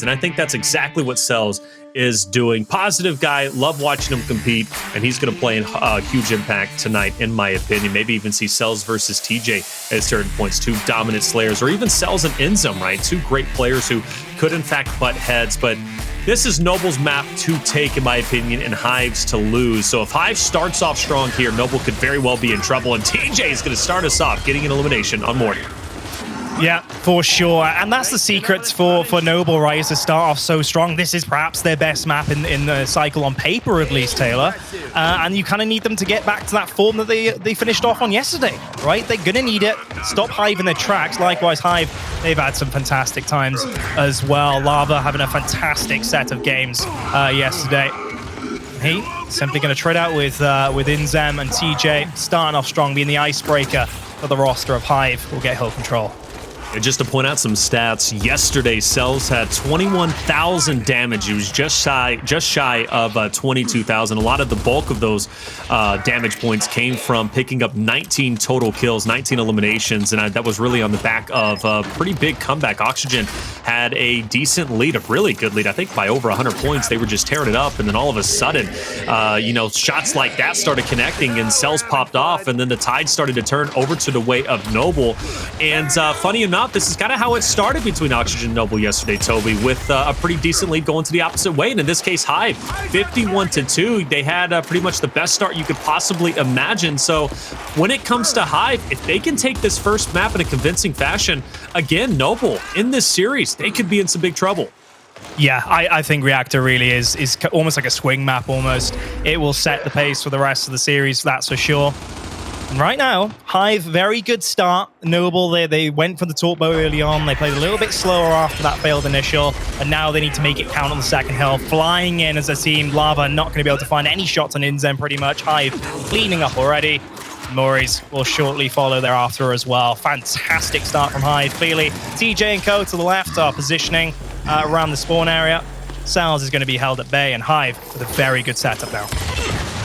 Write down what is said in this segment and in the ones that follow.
And I think that's exactly what Cellz is doing. Positive guy, love watching him compete, and he's going to play a huge impact tonight, in my opinion. Maybe even see Cellz versus TJ at certain points, two dominant slayers, or even Cellz and Inzem, right? Two great players who could, in fact, butt heads, but this is Noble's map to take, in my opinion, and Hive's to lose. So if Hive starts off strong here, Noble could very well be in trouble, and TJ is going to start us off, getting an elimination on Morty. Yeah, for sure. And that's the secret for Noble, right, is to start off so strong. This is perhaps their best map in the cycle on paper, at least, Taylor. And you kind of need them to get back to that form that they finished off on yesterday, right? They're going to need it. Stop Hive in their tracks. Likewise, Hive, they've had some fantastic times as well. Lava having a fantastic set of games yesterday. He simply going to trade out with Inzem and TJ, starting off strong, being the icebreaker for the roster of Hive. Will get hill control. And just to point out some stats, yesterday Cellz had 21,000 damage. It was just shy of 22,000. A lot of the bulk of those damage points came from picking up 19 total kills, 19 eliminations, and that was really on the back of a pretty big comeback. Oxygen had a decent lead, a really good lead, I think by over 100 points. They were just tearing it up, and then all of a sudden, shots like that started connecting, and Cellz popped off, and then the tide started to turn over to the way of Noble. And funny enough, this is kind of how it started between Oxygen and Noble yesterday, Toby, with a pretty decent lead going to the opposite way. And in this case, Hive, 51-2. They had pretty much the best start you could possibly imagine. So when it comes to Hive, if they can take this first map in a convincing fashion, again, Noble, in this series, they could be in some big trouble. Yeah, I think Reactor really is almost like a swing map almost. It will set the pace for the rest of the series, that's for sure. And right now, Hive, very good start. Noble, they went for the torp bow early on. They played a little bit slower after that failed initial, and now they need to make it count on the second hill. Flying in as a team, Lava not going to be able to find any shots on Inzem pretty much. Hive cleaning up already. Moaries will shortly follow thereafter as well. Fantastic start from Hive. Clearly, TJ and Co to the left are positioning around the spawn area. Cellz is going to be held at bay, and Hive with a very good setup now.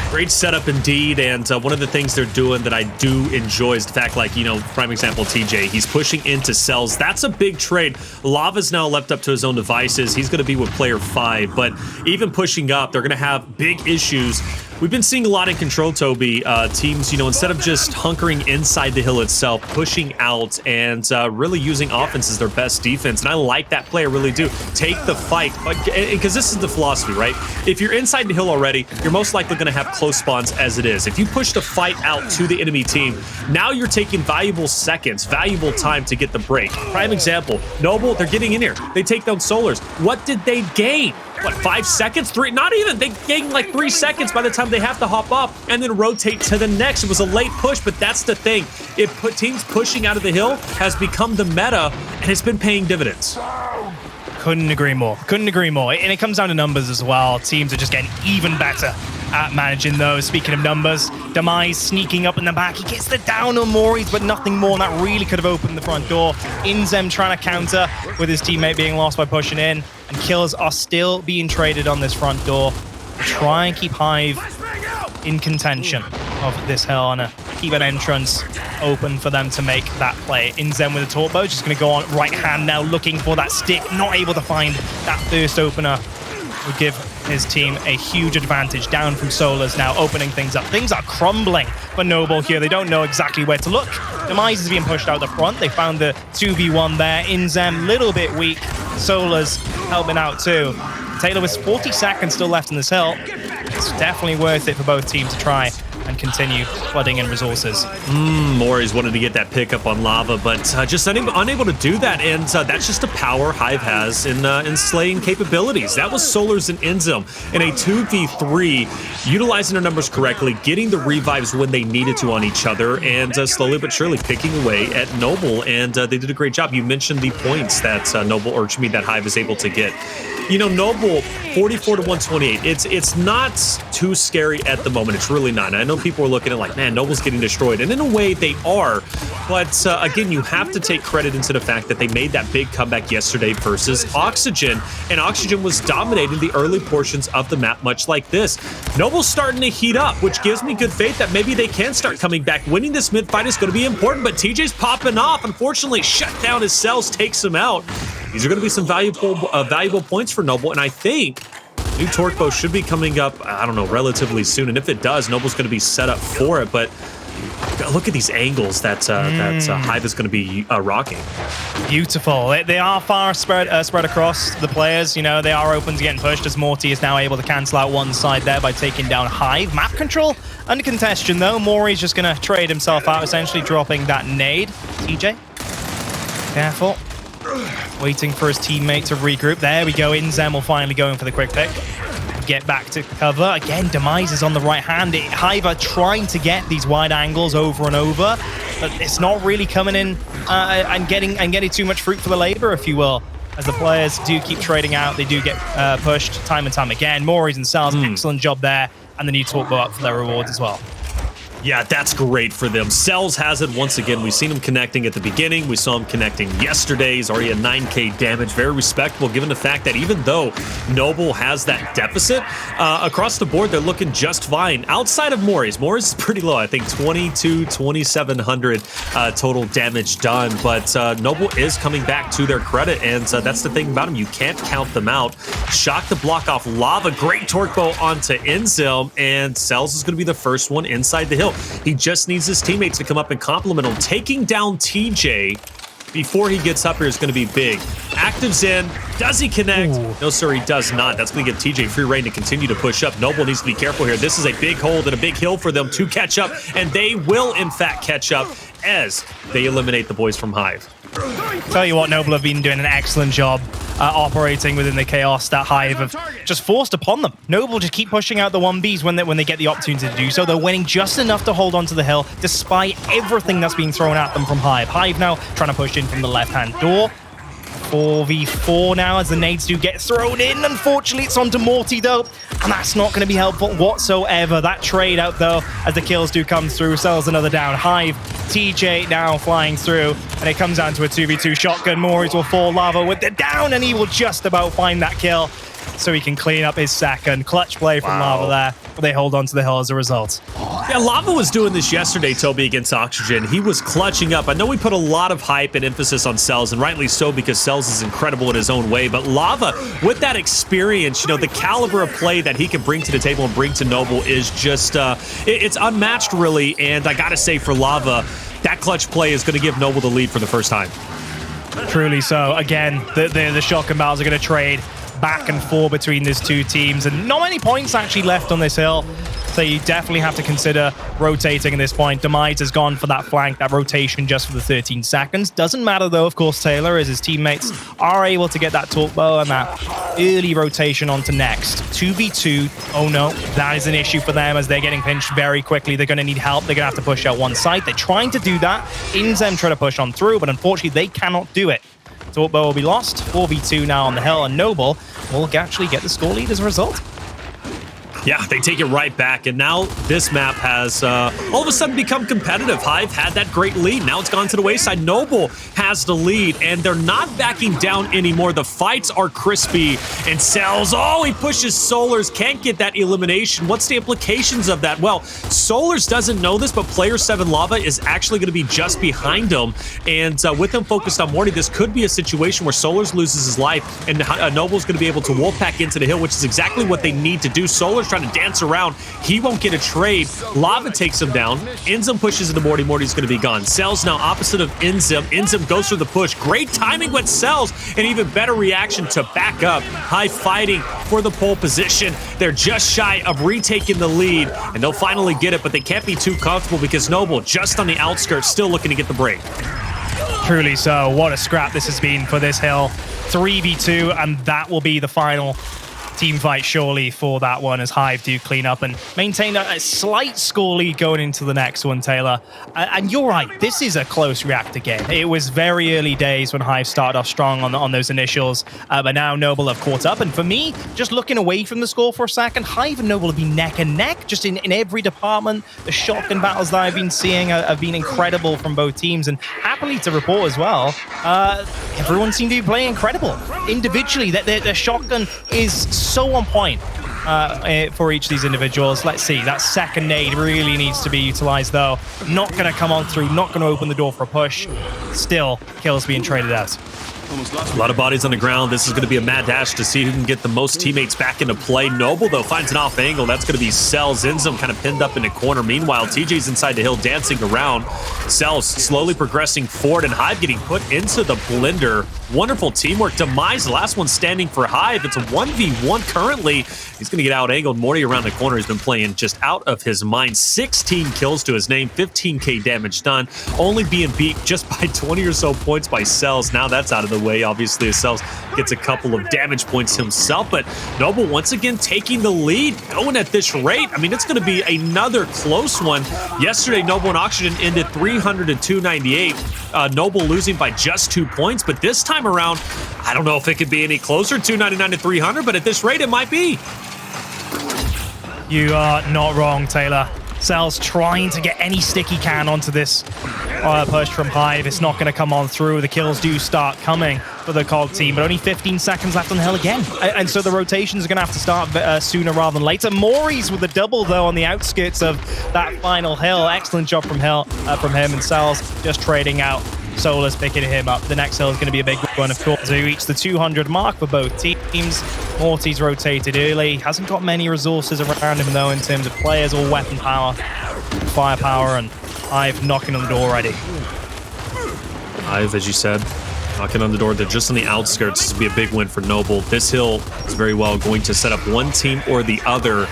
Great setup indeed, and one of the things they're doing that I do enjoy is the fact, like, prime example, TJ, he's pushing into Cellz. That's a big trade. Lava's now left up to his own devices. He's going to be with player 5, but even pushing up, they're going to have big issues. We've been seeing a lot in control, Toby. Teams, instead of just hunkering inside the hill itself, pushing out and really using offense as their best defense. And I like that play, I really do. Take the fight, because this is the philosophy, right? If you're inside the hill already, you're most likely going to have close spawns as it is. If you push the fight out to the enemy team, now you're taking valuable seconds, valuable time to get the break. Prime example, Noble, they're getting in here. They take down Solurs. What did they gain? What, 5 seconds? 3? Not even. They gain like 3 seconds by the time they have to hop up and then rotate to the next. It was a late push, but that's the thing. Teams pushing out of the hill has become the meta, and it's been paying dividends. Couldn't agree more. Couldn't agree more. And it comes down to numbers as well. Teams are just getting even better at managing those. Speaking of numbers, Demise sneaking up in the back. He gets the down on Moaries, but nothing more. And that really could have opened the front door. Inzem trying to counter with his teammate being lost by pushing in. And kills are still being traded on this front door. Try and keep Hive in contention of this hill and keep an entrance open for them to make that play. Inzem with a torp bow, just going to go on right hand now, looking for that stick. Not able to find that first opener. Would give his team a huge advantage. Down from Solurs now, opening things up. Things are crumbling for Noble here. They don't know exactly where to look. Demise is being pushed out the front. They found the 2v1 there. Inzem, little bit weak. Solurs helping out too. Taylor with 40 seconds still left in this hill. It's definitely worth it for both teams to try and continue flooding in resources. Moaries wanted to get that pickup on Lava, but just unable to do that, and that's just the power Hive has in slaying capabilities. That was Solurs and Inzem in a 2v3, utilizing their numbers correctly, getting the revives when they needed to on each other, and slowly but surely picking away at Noble, and they did a great job. You mentioned the points that that Hive is able to get. Noble, 44-128. It's not too scary at the moment. It's really not. I know people are looking at like, man, Noble's getting destroyed. And in a way, they are. But again, you have to take credit into the fact that they made that big comeback yesterday versus Oxygen. And Oxygen was dominating the early portions of the map, much like this. Noble's starting to heat up, which gives me good faith that maybe they can start coming back. Winning this mid fight is going to be important, but TJ's popping off. Unfortunately, shut down as Cellz takes him out. these are going to be some valuable points for Noble, and I think new Torque Bow should be coming up, I don't know, relatively soon, and if it does, Noble's going to be set up for it, but look at these angles that Hive is going to be rocking. Beautiful. They are far spread across the players. You know, they are open to getting pushed as Morty is now able to cancel out one side there by taking down Hive. Map control under contention, though. Moaries just going to trade himself out, essentially dropping that nade. TJ, careful. Waiting for his teammate to regroup. There we go. Inzem will finally go in for the quick pick. Get back to cover. Again, Demise is on the right hand. Hive are trying to get these wide angles over and over, but it's not really coming in and getting too much fruit for the labor, if you will. As the players do keep trading out, they do get pushed time and time again. Moaries and Cellz, excellent job there, and the new Torque Bow up for their rewards as well. Yeah, that's great for them. Cellz has it once again. We've seen him connecting at the beginning. We saw him connecting yesterday. He's already at 9k damage. Very respectable given the fact that even though Noble has that deficit, across the board, they're looking just fine. Outside of Moaries. Moaries is pretty low. I think 2,700 total damage done. But Noble is coming back to their credit, and that's the thing about him. You can't count them out. Shock to block off Lava. Great Torque Bow onto Inzem, and Cellz is going to be the first one inside the hill. He just needs his teammates to come up and compliment him. Taking down TJ before he gets up here is going to be big. Active's in. Does he connect? Ooh. No, sir, he does not. That's going to give TJ free reign to continue to push up. Noble needs to be careful here. This is a big hold and a big hill for them to catch up, and they will, in fact, catch up as they eliminate the boys from Hive. Tell you what, Noble have been doing an excellent job operating within the chaos that Hive have just forced upon them. Noble just keep pushing out the 1Bs when they get the opportunity to do so. They're winning just enough to hold onto the hill despite everything that's being thrown at them from Hive. Hive now trying to push in from the left-hand door. 4v4 now as the nades do get thrown in. Unfortunately, it's onto Morty, though, and that's not going to be helpful whatsoever. That trade out, though, as the kills do come through. Cellz another down. Hive, TJ now flying through, and it comes down to a 2v2 shotgun. Moaries will fall Lava with the down, and he will just about find that kill so he can clean up his second. Clutch play from Lava there, but they hold on to the hill as a result. Yeah, Lava was doing this yesterday, Toby, against Oxygen. He was clutching up. I know we put a lot of hype and emphasis on Cellz, and rightly so, because Cellz is incredible in his own way. But Lava, with that experience, you know, the caliber of play that he can bring to the table and bring to Noble is just, it's unmatched, really. And I gotta say, for Lava, that clutch play is gonna give Noble the lead for the first time. Truly so. Again, the shotgun battles are gonna trade back and forth between these two teams, and not many points actually left on this hill, so you definitely have to consider rotating at this point. Demise has gone for that flank, that rotation just for the 13 seconds. Doesn't matter though, of course, Taylor, as his teammates are able to get that Torque Bow and that early rotation onto next. 2v2, oh no, that is an issue for them as they're getting pinched very quickly. They're going to need help. They're going to have to push out one side. They're trying to do that. Inzem try to push on through, but unfortunately they cannot do it. Torque Bow will be lost. 4v2 now on the hill, and Noble will actually get the score lead as a result. Yeah, they take it right back, and now this map has all of a sudden become competitive. Hive had that great lead. Now it's gone to the wayside. Noble has the lead, and they're not backing down anymore. The fights are crispy, and Cellz, oh, he pushes Solurs, can't get that elimination. What's the implications of that? Well, Solurs doesn't know this, but player 7 Lava is actually going to be just behind him, and with him focused on Morty, this could be a situation where Solurs loses his life, and Noble's going to be able to wolf pack into the hill, which is exactly what they need to do. Solurs trying to dance around. He won't get a trade. Lava takes him down. Inzem pushes into Morty. Morty's going to be gone. Cellz now opposite of Inzem. Inzem goes for the push. Great timing with Cellz, and even better reaction to back up. Hive fighting for the pole position. They're just shy of retaking the lead, and they'll finally get it, but they can't be too comfortable because Noble, just on the outskirts, still looking to get the break. Truly so. What a scrap this has been for this hill. 3v2, and that will be the final team fight surely for that one as Hive do clean up and maintain a slight score lead going into the next one, Taylor. And you're right, this is a close Reactor game. It was very early days when Hive started off strong on those initials, but now Noble have caught up. And for me, just looking away from the score for a second, Hive and Noble have been neck and neck just in every department. The shotgun battles that I've been seeing have been incredible from both teams, and happily to report as well, everyone seemed to be playing incredible. Individually, their shotgun is so on point for each of these individuals. Let's see, that second nade really needs to be utilized though. Not going to come on through, not going to open the door for a push. Still, kills being traded out. A lot of bodies on the ground. This is going to be a mad dash to see who can get the most teammates back into play. Noble, though, finds an off angle. That's going to be Cellz. Inzem kind of pinned up in the corner. Meanwhile, TJ's inside the hill dancing around. Cellz slowly progressing forward, and Hive getting put into the blender. Wonderful teamwork. Demise, the last one standing for Hive. It's a 1v1 currently. He's going to get out-angled. Morty around the corner has been playing just out of his mind. 16 kills to his name, 15k damage done. Only being beat just by 20 or so points by Cellz. Now that's out of the way. Obviously, Cellz gets a couple of damage points himself, but Noble once again taking the lead, going at this rate. I mean, it's going to be another close one. Yesterday, Noble and Oxygen ended 300 to 298. Noble losing by just 2 points, but this time around, I don't know if it could be any closer, 299 to 300, but at this rate, it might be. You are not wrong, Taylor. Cellz trying to get any stick he can onto this push from Hive. It's not going to come on through. The kills do start coming for the COG team, but only 15 seconds left on the hill again. And so the rotations are going to have to start sooner rather than later. Moaries with the double, though, on the outskirts of that final hill. Excellent job from him, and Cellz just trading out. Solurs picking him up. The next hill is going to be a big one, of course, to reach the 200 mark for both teams. Morty's rotated early. Hasn't got many resources around him, though, in terms of players or weapon power, firepower, and Hive knocking on the door already. Hive, as you said, knocking on the door. They're just on the outskirts. This will be a big win for Noble. This hill is very well going to set up one team or the other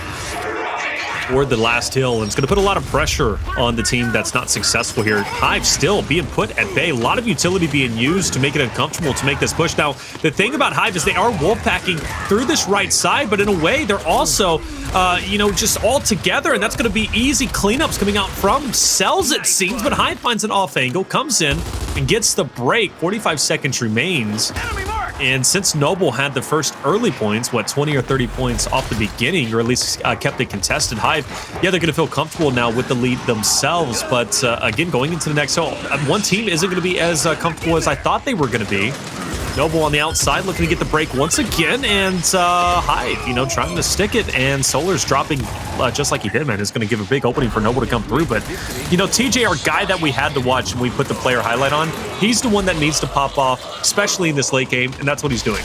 toward the last hill, and it's going to put a lot of pressure on the team that's not successful here. Hive still being put at bay. A lot of utility being used to make it uncomfortable to make this push. Now, the thing about Hive is they are wolfpacking through this right side, but in a way, they're also, just all together, and that's going to be easy cleanups coming out from Cellz, it seems, but Hive finds an off angle, comes in, and gets the break. 45 seconds remains. And since Noble had the first early points, 20 or 30 points off the beginning, or at least kept it contested, Hive, yeah, they're going to feel comfortable now with the lead themselves. But again, going into the next hill, one team isn't going to be as comfortable as I thought they were going to be. Noble on the outside looking to get the break once again, and Hive, trying to stick it, and Solurs dropping just like he did, man. It's going to give a big opening for Noble to come through, but, TJ, our guy that we had to watch when we put the player highlight on, he's the one that needs to pop off, especially in this late game, and that's what he's doing.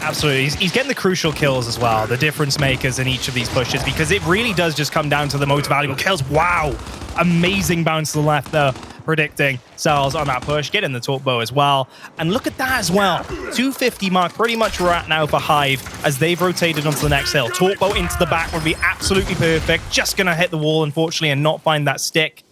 Absolutely. He's getting the crucial kills as well, the difference makers in each of these pushes, because it really does just come down to the most valuable kills. Wow! Amazing bounce to the left, though. Predicting Cellz on that push, getting the torque bow as well. And look at that as well. 250 mark, pretty much we're at now for Hive as they've rotated onto the next hill. Torque bow into the back would be absolutely perfect. Just going to hit the wall, unfortunately, and not find that stick.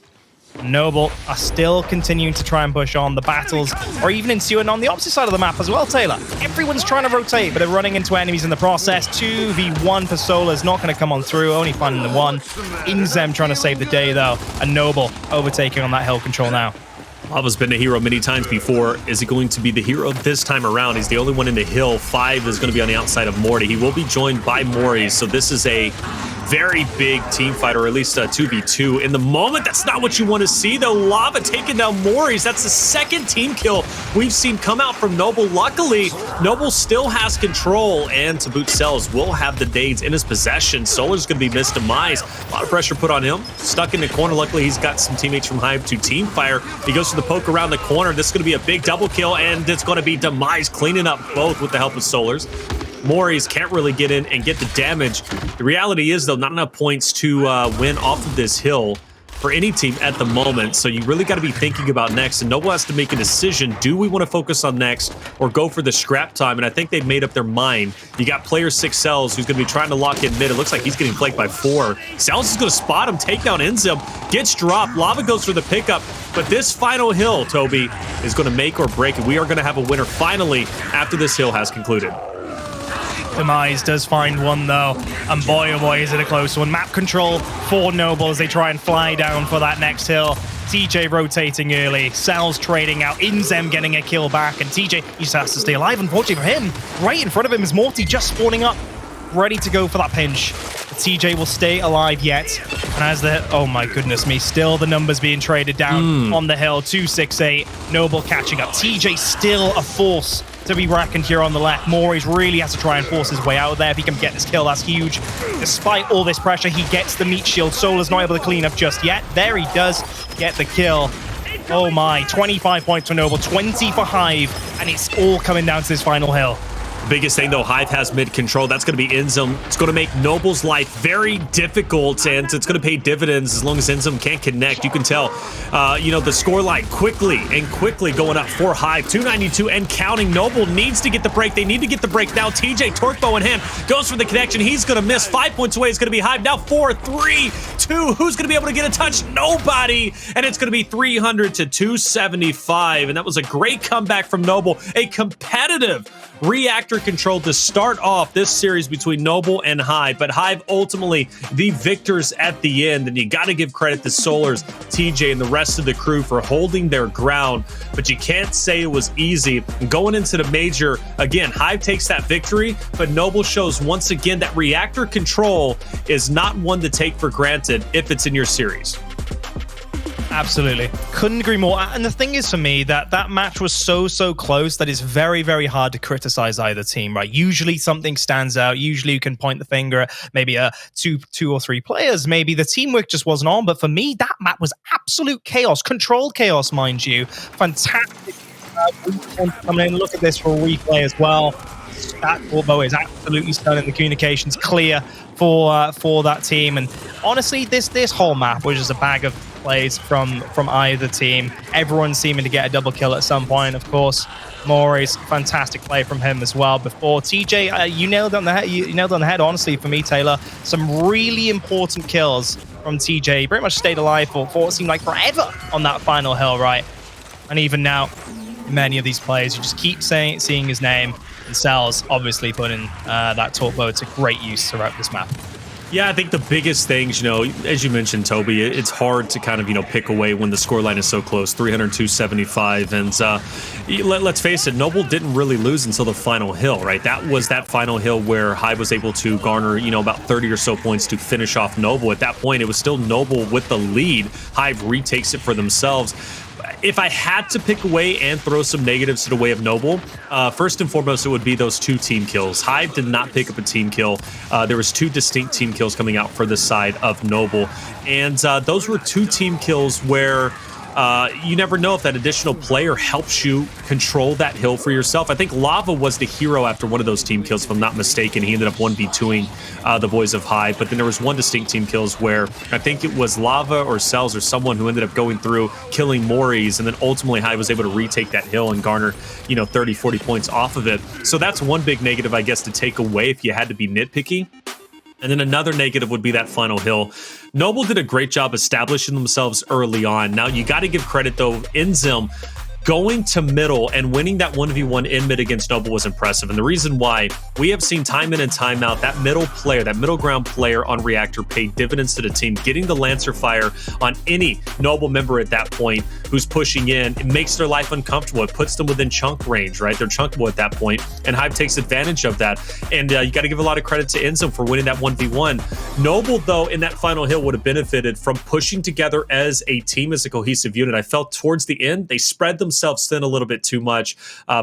Noble are still continuing to try and push on. The battles are even ensuing on the opposite side of the map as well, Taylor. Everyone's trying to rotate, but they're running into enemies in the process. 2v1 for Solurs, not going to come on through, only finding the one. Inzem trying to save the day, though, and Noble overtaking on that hill control now. Lava's been a hero many times before. Is he going to be the hero this time around? He's the only one in the hill. 5 is going to be on the outside of Morty. He will be joined by Moaries, so this is a very big team fight, or at least a 2v2. In the moment, that's not what you want to see, though. Lava taking down Moaries. That's the second team kill we've seen come out from Noble. Luckily, Noble still has control, and to boot, Cellz will have the nades in his possession. Solurs going to be missed. Demise. A lot of pressure put on him. Stuck in the corner. Luckily, he's got some teammates from Hive to team fire. He goes for the poke around the corner. This is going to be a big double kill, and it's going to be Demise cleaning up both with the help of Solurs. Moaries can't really get in and get the damage. The reality is, though, not enough points to win off of this hill for any team at the moment. So you really got to be thinking about next. And Noble has to make a decision. Do we want to focus on next or go for the scrap time? And I think they've made up their mind. You got player 6 Cellz, who's going to be trying to lock in mid. It looks like he's getting flanked by 4. Cellz is going to spot him, take down Inzem, gets dropped. Lava goes for the pickup. But this final hill, Toby, is going to make or break it. We are going to have a winner finally after this hill has concluded. Demise does find one, though, and boy, oh boy, is it a close one. Map control for Noble as they try and fly down for that next hill. TJ rotating early, Cellz trading out, Inzem getting a kill back, and TJ, he just has to stay alive. Unfortunately for him, right in front of him is Morty just spawning up, ready to go for that pinch. But TJ will stay alive yet, and as oh my goodness me, still the numbers being traded down on the hill. 268, Noble catching up. TJ still a force to be reckoned here on the left. Moaries really has to try and force his way out there. If he can get this kill, that's huge. Despite all this pressure, he gets the meat shield. Solurs not able to clean up just yet. There he does get the kill. Oh my, 25 points for Noble, 20 for Hive, and it's all coming down to this final hill. Biggest thing, though, Hive has mid control. That's going to be Inzem. It's going to make Noble's life very difficult, and it's going to pay dividends as long as Inzem can't connect. You can tell, the scoreline quickly going up for Hive. 292 and counting. Noble needs to get the break. They need to get the break now. TJ, torque bow in hand, goes for the connection. He's going to miss. 5 points away. It's going to be Hive. Now 4, 3, 2. Who's going to be able to get a touch? Nobody. And it's going to be 300 to 275. And that was a great comeback from Noble. A competitive Reactor control to start off this series between Noble and Hive, but Hive ultimately the victors at the end, and you got to give credit to Solurs, TJ, and the rest of the crew for holding their ground, but you can't say it was easy. Going into the major, again, Hive takes that victory, but Noble shows once again that Reactor control is not one to take for granted if it's in your series. Absolutely. Couldn't agree more. And the thing is for me that that match was so close that it's very, very hard to criticize either team, right? Usually something stands out. Usually you can point the finger at maybe two or three players. Maybe the teamwork just wasn't on. But for me, that map was absolute chaos. Controlled chaos, mind you. Fantastic. Coming in, look at this for a replay as well. That Torbo is absolutely stunning. The communication's clear for that team. And honestly, this whole map was just a bag of plays from either team. Everyone seeming to get a double kill at some point, of course. Moaries, fantastic play from him as well before. TJ, you nailed it on the head. You nailed it on the head, honestly, for me, Taylor. Some really important kills from TJ. He pretty much stayed alive for what seemed like forever on that final hill, right? And even now, many of these players, you just keep seeing his name. And Cellz obviously putting that torque bow to great use throughout this map. Yeah, I think the biggest things, as you mentioned, Toby, it's hard to kind of, pick away when the scoreline is so close, 302-75. And let's face it, Noble didn't really lose until the final hill, right? That was that final hill where Hive was able to garner, about 30 or so points to finish off Noble. At that point, it was still Noble with the lead. Hive retakes it for themselves. If I had to pick away and throw some negatives to the way of Noble, first and foremost, it would be those 2 team kills. Hive did not pick up a team kill. There was 2 distinct team kills coming out for the side of Noble. And those were 2 team kills where you never know if that additional player helps you control that hill for yourself. I think Lava was the hero after one of those team kills, if I'm not mistaken. He ended up 1v2ing the boys of Hive, but then there was one distinct team kills where I think it was Lava or Cellz or someone who ended up going through, killing Moaries, and then ultimately Hive was able to retake that hill and garner, 30, 40 points off of it. So that's one big negative, I guess, to take away if you had to be nitpicky. And then another negative would be that final hill. Noble did a great job establishing themselves early on. Now, you got to give credit, though. Inzem going to middle and winning that 1v1 in mid against Noble was impressive. And the reason why, we have seen time in and time out, that middle player, that middle ground player on Reactor paid dividends to the team. Getting the Lancer fire on any Noble member at that point who's pushing in, it makes their life uncomfortable. It puts them within chunk range, right? They're chunkable at that point, and Hive takes advantage of that. And you got to give a lot of credit to Inzem for winning that 1v1. Noble, though, in that final hill would have benefited from pushing together as a team, as a cohesive unit. I felt towards the end, they spread themselves thin a little bit too much.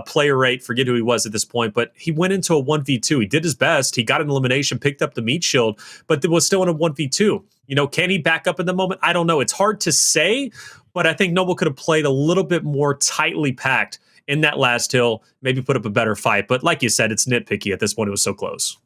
Player rate, forget who he was at this point, but he went into a 1v2. He did his best. He got an elimination, picked up the meat shield, but there was still in a 1v2. Can he back up in the moment? I don't know. It's hard to say, but I think Noble could have played a little bit more tightly packed in that last hill, maybe put up a better fight. But like you said, it's nitpicky at this point. It was so close.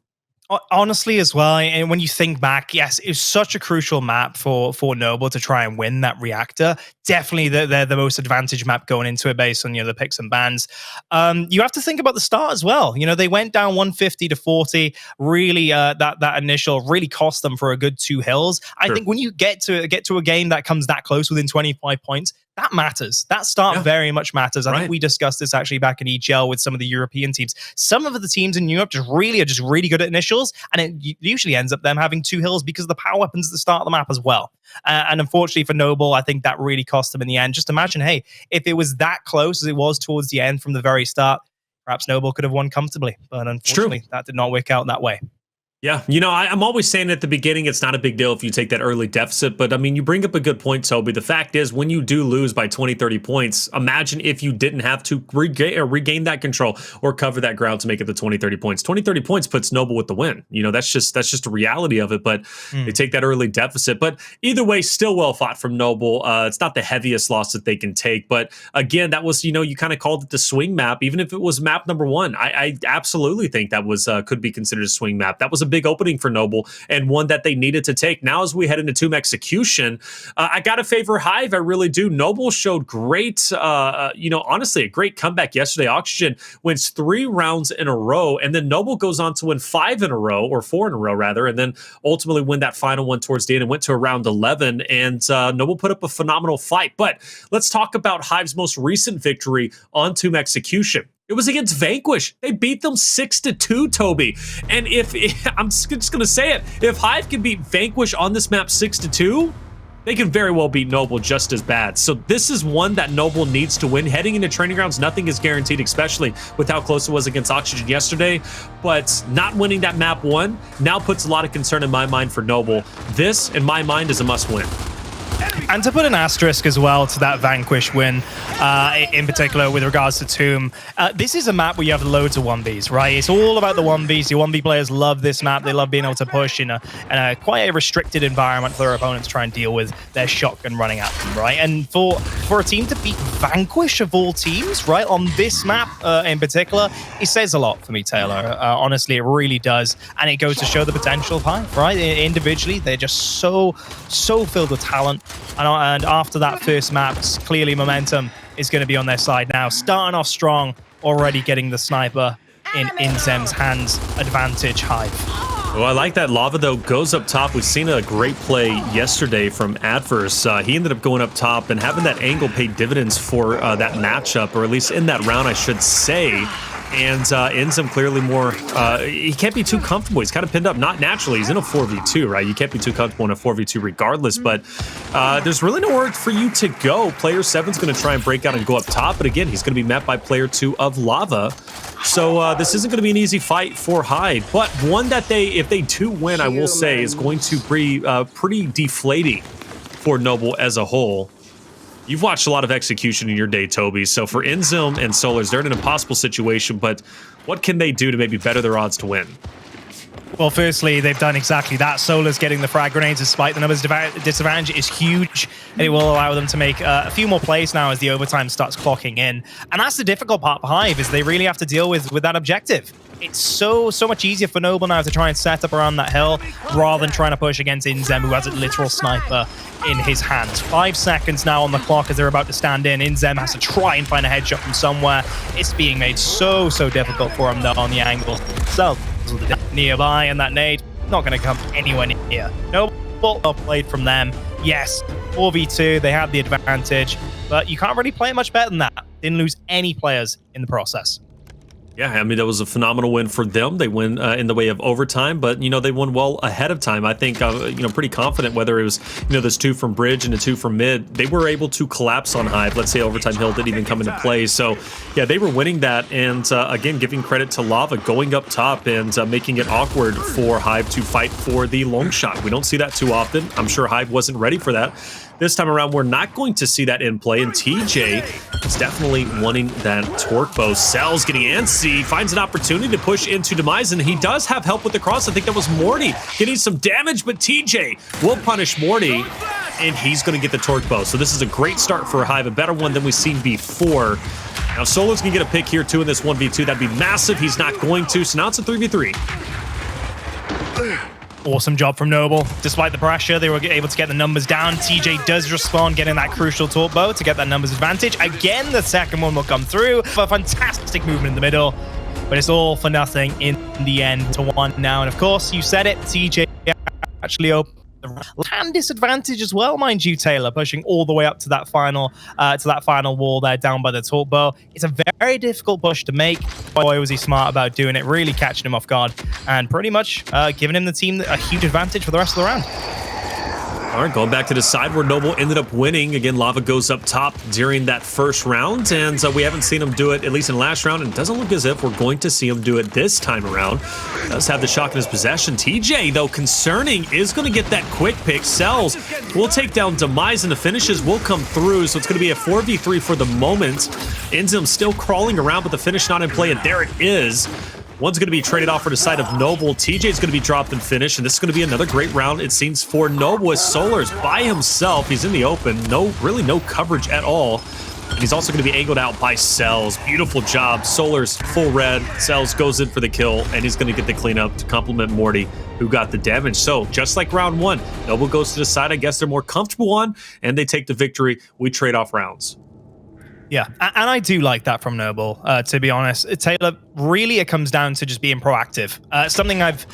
Honestly, as well, and when you think back, yes, it was such a crucial map for Noble to try and win that Reactor. Definitely, they're the most advantaged map going into it based on the picks and bans. You have to think about the start as well. They went down 150 to 40. Really, that initial really cost them for a good 2 hills. I think when you get to a game that comes that close within 25 points. That matters. That start very much matters. I think we discussed this actually back in EGL with some of the European teams. Some of the teams in Europe are just really good at initials, and it usually ends up them having 2 hills because of the power weapons at the start of the map as well. And unfortunately for Noble, I think that really cost them in the end. Just imagine, hey, if it was that close as it was towards the end from the very start, perhaps Noble could have won comfortably. But unfortunately, that did not work out that way. Yeah, you know, I'm always saying at the beginning it's not a big deal if you take that early deficit, but I mean, you bring up a good point, Toby. The fact is, when you do lose by 20, 30 points, imagine if you didn't have to regain that control or cover that ground to make it the 20, 30 points. 20, 30 points puts Noble with the win. You know, that's just a reality of it, but they take that early deficit. But either way, still well fought from Noble. It's not the heaviest loss that they can take, but again, that was, you know, you kind of called it the swing map, even if it was map number one. I absolutely think that was could be considered a swing map. That was a big opening for Noble and one that they needed to take. Now, as we head into Tomb Execution, I got to favor Hive. I really do. Noble showed great, you know, honestly, a great comeback yesterday. Oxygen wins 3 rounds in a row, and then Noble goes on to win 5 in a row, or 4 in a row, rather, and then ultimately win that final one towards the end and went to around 11, and Noble put up a phenomenal fight. But let's talk about Hive's most recent victory on Tomb Execution. It was against Vanquish. They beat them 6-2, Toby. And if I'm just going to say it, if Hive can beat Vanquish on this map 6-2, they can very well beat Noble just as bad. So this is one that Noble needs to win. Heading into training grounds, nothing is guaranteed, especially with how close it was against Oxygen yesterday. But not winning that map 1 now puts a lot of concern in my mind for Noble. This, in my mind, is a must-win. And to put an asterisk as well to that Vanquish win, in particular with regards to Tomb, this is a map where you have loads of 1Vs, right? It's all about the 1Vs. The 1V players love this map. They love being able to push in a quite a restricted environment for their opponents to try and deal with their shotgun running at them, right? And for a team to beat Vanquish of all teams, right, on this map in particular, it says a lot for me, Taylor. Honestly, it really does. And it goes to show the potential of Hive, right? Individually, they're just so filled with talent. And after that first map, clearly momentum is going to be on their side now. Starting off strong, already getting the sniper in Inzem's hands. Advantage Hive. Well, I like that. Lava, though, goes up top. We've seen a great play yesterday from Adverse. He ended up going up top, and having that angle paid dividends for that matchup, or at least in that round, I should say. And Inzem clearly more, he can't be too comfortable. He's kind of pinned up, not naturally. He's in a 4v2, right? You can't be too comfortable in a 4v2 regardless, but there's really nowhere for you to go. Player 7's going to try and break out and go up top, but again, he's going to be met by player 2 of Lava. So this isn't going to be an easy fight for Hive, but one that they, if they do win, I will say, is going to be pretty deflating for Noble as a whole. You've watched a lot of execution in your day, Toby. So for Inzem and Solurs, they're in an impossible situation, but what can they do to maybe better their odds to win? Well, firstly, they've done exactly that. Solurs getting the frag grenades despite the numbers disadvantage is huge, and it will allow them to make a few more plays now as the overtime starts clocking in. And that's the difficult part for Hive, is they really have to deal with that objective. It's so much easier for Noble now to try and set up around that hill rather than trying to push against Inzem, who has a literal sniper in his hands. 5 seconds now on the clock as they're about to stand in. Inzem has to try and find a headshot from somewhere. It's being made so difficult for him though on the angle. So nearby, and that nade not going to come anywhere near. Noble well played from them. Yes, 4v2, they had the advantage, but you can't really play it much better than that. Didn't lose any players in the process. Yeah, I mean, that was a phenomenal win for them. They win in the way of overtime, but, you know, they won well ahead of time. I think, you know, pretty confident whether it was, you know, this 2 from bridge and a 2 from mid, they were able to collapse on Hive. Let's say overtime hill didn't even come into play. So, yeah, they were winning that. And, again, giving credit to Lava going up top and making it awkward for Hive to fight for the long shot. We don't see that too often. I'm sure Hive wasn't ready for that. This time around, we're not going to see that in play, and TJ is definitely wanting that torque bow. Cellz getting antsy, finds an opportunity to push into Demise, and he does have help with the cross. I think that was Morty getting some damage, but TJ will punish Morty, and he's going to get the torque bow. So this is a great start for Hive, a better one than we've seen before. Now, Solurs can get a pick here, too, in this 1v2. That'd be massive. He's not going to, so now it's a 3v3. Awesome job from Noble. Despite the pressure, they were able to get the numbers down. TJ does respond, getting that crucial torque bow to get that numbers advantage. Again, the second one will come through. A fantastic movement in the middle, but it's all for nothing in the end to 1 now. And of course, you said it, TJ actually opened the land disadvantage as well, mind you, Taylor, pushing all the way up to that final wall there down by the torque bow. It's a very difficult push to make. Boy, was he smart about doing it, really catching him off guard and pretty much giving him the team a huge advantage for the rest of the round. All right, going back to the side where Noble ended up winning. Again, Lava goes up top during that first round, and we haven't seen him do it, at least in the last round, and it doesn't look as if we're going to see him do it this time around. Does have the shock in his possession. TJ, though, concerning, is going to get that quick pick. Cellz will take down Demise, and the finishes will come through, so it's going to be a 4v3 for the moment. Inzem still crawling around, but the finish not in play, and there it is. One's going to be traded off for the side of Noble. TJ's going to be dropped and finished, and this is going to be another great round, it seems, for Noble, as Solurs by himself. He's in the open. Really no coverage at all. And he's also going to be angled out by Cellz. Beautiful job. Solurs full red. Cellz goes in for the kill, and he's going to get the cleanup to complement Morty, who got the damage. So just like round one, Noble goes to the side I guess they're more comfortable on, and they take the victory. We trade off rounds. Yeah, and I do like that from Noble, to be honest. Taylor, really it comes down to just being proactive. Something I've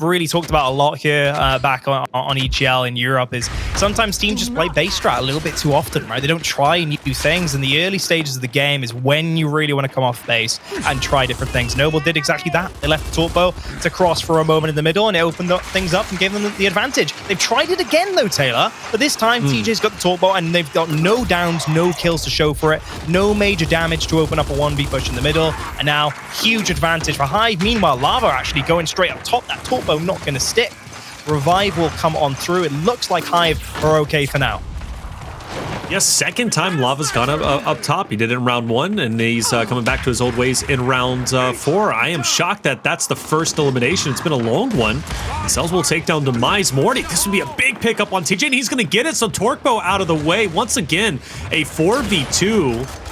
really talked about a lot here back on EGL in Europe is sometimes teams just play base strat a little bit too often, right? They don't try new things, and the early stages of the game is when you really want to come off base and try different things. Noble did exactly that. They left the torp bow to cross for a moment in the middle, and it opened up things up and gave them the advantage. They've tried it again, though, Taylor, but this time TJ's got the torp bow, and they've got no downs, no kills to show for it, no major damage to open up a 1v push in the middle, and now huge advantage for Hive. Meanwhile, Lava actually going straight up top. That torp bow not going to stick. Revive will come on through. It looks like Hive are okay for now. Yes, second time Lava's gone up top. He did it in round one, and he's coming back to his old ways in round four. I am shocked that that's the first elimination. It's been a long one. Cellz will take down Demise. Morty, this would be a big pickup on TJ, and he's going to get it, so torp bow out of the way. Once again, a 4v2.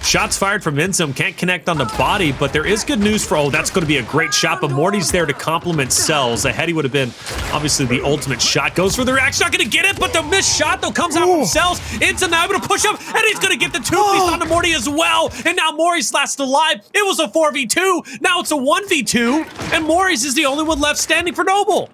Shots fired from Inzem, can't connect on the body, but there is good news for, that's going to be a great shot, but Morty's there to complement Cellz. A heady would have been, obviously, the ultimate shot. Goes for the reaction, not going to get it, but the missed shot, though, comes out from Cellz. Inzem now able to push up, and he's going to get the two-piece onto Morty as well, and now Moaries last alive. It was a 4v2, now it's a 1v2, and Moaries is the only one left standing for Noble.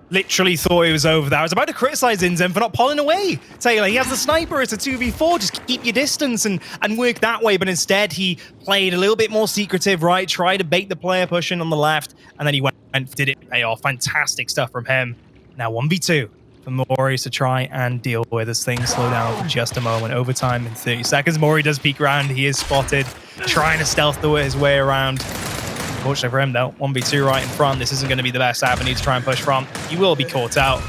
Literally thought it was over there. I was about to criticize Inzem for not pulling away. Taylor, he has the sniper. It's a 2v4. Just keep your distance and work that way. But instead, he played a little bit more secretive, right? Tried to bait the player pushing on the left. And then he went and did it pay off. Fantastic stuff from him. Now 1v2 for Moaries to try and deal with as things slow down for just a moment. Overtime in 30 seconds. Moaries does peek around. He is spotted. Trying to stealth his way around. Unfortunately for him, though, 1v2 right in front. This isn't going to be the best avenue to try and push from. He will be caught out.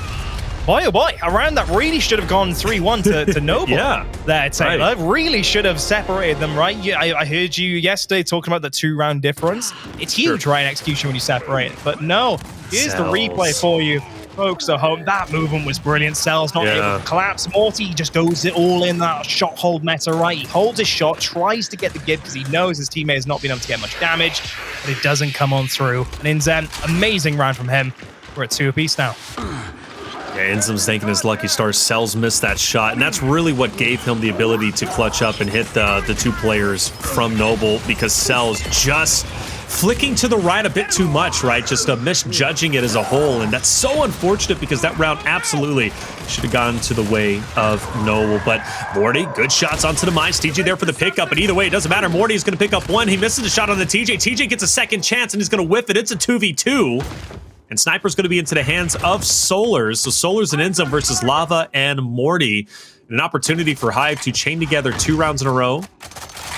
Boy, oh boy, a round that really should have gone 3-1 to Noble. Yeah, there, Taylor. Right. Really should have separated them, right? Yeah, I heard you yesterday talking about the 2-round difference. It's huge, right, in execution when you separate it. But no, here's the replay for you. Folks at home, that movement was brilliant. Cellz not able to collapse. Morty just goes it all in that shot hold meta, right? He holds his shot, tries to get the give because he knows his teammate has not been able to get much damage, but it doesn't come on through. And Inzem, amazing round from him. We're at 2 apiece now. Yeah, Inzem's thanking his lucky stars. Cellz missed that shot, and that's really what gave him the ability to clutch up and hit the two players from Noble, because Cellz just flicking to the right a bit too much, right? Just misjudging it as a whole, and that's so unfortunate because that round absolutely should have gone to the way of Noble. But Morty, good shots onto the Demise. TJ there for the pickup, but either way, it doesn't matter. Morty is going to pick up one. He misses a shot on the TJ. TJ gets a second chance, and he's going to whiff it. It's a 2v2. And Sniper's going to be into the hands of Solurs. So Solurs and Inzem versus Lava and Morty. An opportunity for Hive to chain together 2 rounds in a row,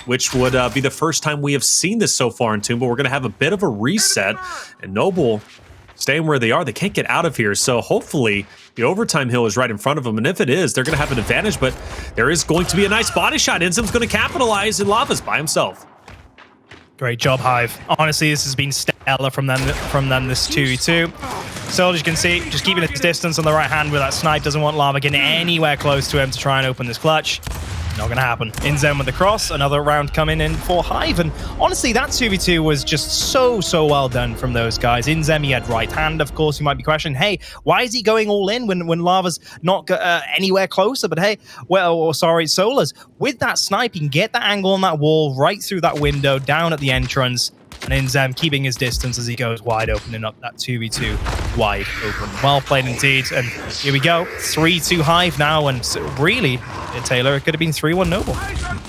which would be the first time we have seen this so far in Tomb, but we're going to have a bit of a reset. And Noble staying where they are. They can't get out of here. So hopefully the overtime hill is right in front of them. And if it is, they're going to have an advantage, but there is going to be a nice body shot. Inzem's going to capitalize, and Lava's by himself. Great job, Hive. Honestly, this has been stellar from them this 2v2. So as you can see, just keeping his distance on the right hand with that snipe. Doesn't want Lava getting anywhere close to him to try and open this clutch. Not going to happen. Inzem with the cross. Another round coming in for Hive. And honestly, that 2v2 was just so well done from those guys. Inzem, he had right hand, of course. You might be questioning, hey, why is he going all in when Lava's not anywhere closer? But hey, sorry, Solurs. With that snipe, you can get that angle on that wall, right through that window, down at the entrance. And Inzem keeping his distance as he goes wide open and up that 2v2 wide open. Well played indeed. And here we go. 3-2 Hive now. And so really, Taylor, it could have been 3-1 Noble.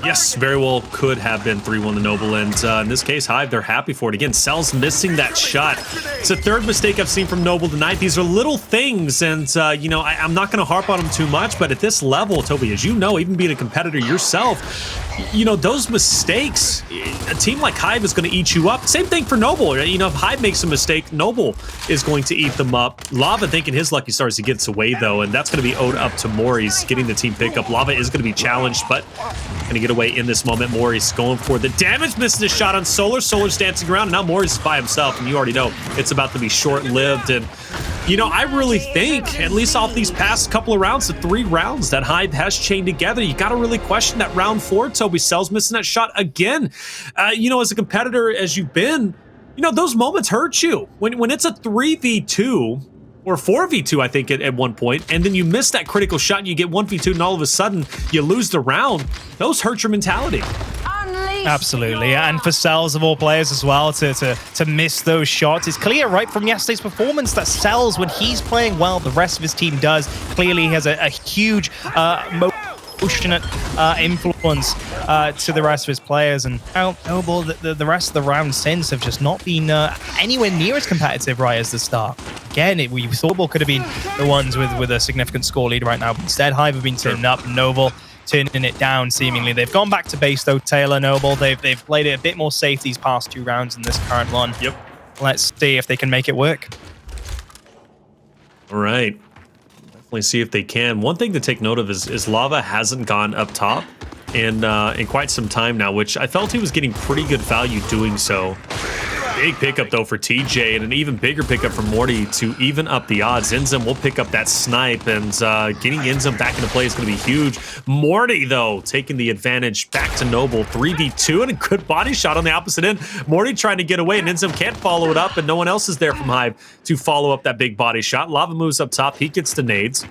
Yes, very well could have been 3-1 the Noble, and in this case, Hive, they're happy for it. Again, Cellz missing that shot. It's the third mistake I've seen from Noble tonight. These are little things, and, you know, I'm not going to harp on them too much, but at this level, Toby, as you know, even being a competitor yourself, you know, those mistakes, a team like Hive is going to eat you up. Same thing for Noble. You know, if Hive makes a mistake, Noble is going to eat them up. Lava thinking his lucky stars he gets away, though, and that's going to be owed up to Moaries getting the team pickup. Lava is going to be challenged, but going to get away in this moment. Moaries going for the damage, missing his shot on Solurs. Solurs dancing around, and now Moaries is by himself, and you already know it's about to be short-lived. And, you know, I really think, at least off these past couple of rounds, the 3 rounds that Hive has chained together, you got to really question that round 4. Toby, Cellz missing that shot again. You know, as a competitor as you've been, you know, those moments hurt you. When it's a 3v2, or 4v2, I think, at one point, and then you miss that critical shot and you get 1v2 and all of a sudden you lose the round, those hurt your mentality. Absolutely, and for Cellz of all players as well to miss those shots. It's clear right from yesterday's performance that Cellz, when he's playing well, the rest of his team does. Clearly he has a huge proportionate influence to the rest of his players, and Noble, the rest of the round since have just not been anywhere near as competitive right as the start. Again, we thought Noble could have been the ones with a significant score lead right now, but instead Hive have been turning up, Noble turning it down seemingly. They've gone back to base though, Taylor. Noble, they've played it a bit more safe these past 2 rounds in this current one. Yep. Let's see if they can make it work. All right. Definitely see if they can. One thing to take note of is Lava hasn't gone up top in quite some time now, which I felt he was getting pretty good value doing so. Big pickup, though, for TJ, and an even bigger pickup for Morty to even up the odds. Inzem will pick up that snipe, and getting Inzem back into play is going to be huge. Morty, though, taking the advantage back to Noble. 3v2 and a good body shot on the opposite end. Morty trying to get away, and Inzem can't follow it up, and no one else is there from Hive to follow up that big body shot. Lava moves up top. He gets the nades.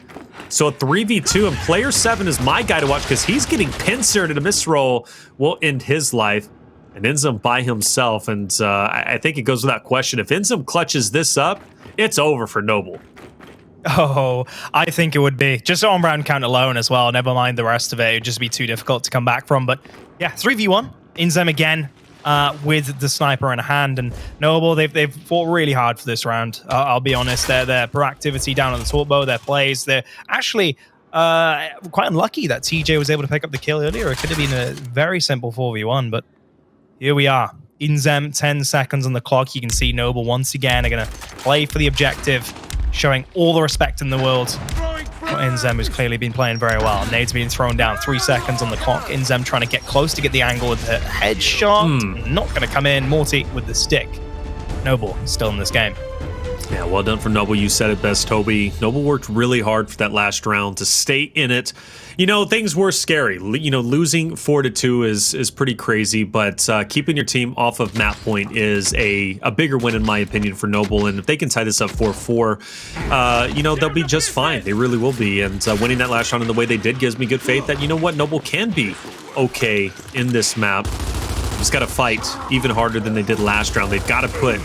So a 3v2, and player 7 is my guy to watch because he's getting pincered, and a misroll will end his life. And Inzem by himself, and I think it goes without question. If Inzem clutches this up, it's over for Noble. Oh, I think it would be. Just on round count alone as well. Never mind the rest of it. It would just be too difficult to come back from. But yeah, 3v1. Inzem again with the sniper in hand. And Noble, they've fought really hard for this round. I'll be honest. Their proactivity down on the torpo, their plays, they're actually quite unlucky that TJ was able to pick up the kill earlier. It could have been a very simple 4v1, but here we are. Inzem, 10 seconds on the clock. You can see Noble once again are going to play for the objective, showing all the respect in the world. Inzem has clearly been playing very well. Nades being thrown down, 3 seconds on the clock. Inzem trying to get close to get the angle with the headshot. Not going to come in. Morty with the stick. Noble still in this game. Yeah, well done for Noble. You said it best, Toby. Noble worked really hard for that last round to stay in it. You know, things were scary. You know, losing 4-2 is pretty crazy, but keeping your team off of map point is a bigger win, in my opinion, for Noble. And if they can tie this up 4-4, you know, they'll be just fine. They really will be. And winning that last round in the way they did gives me good faith that, you know what, Noble can be okay in this map. Just got to fight even harder than they did last round. They've got to put,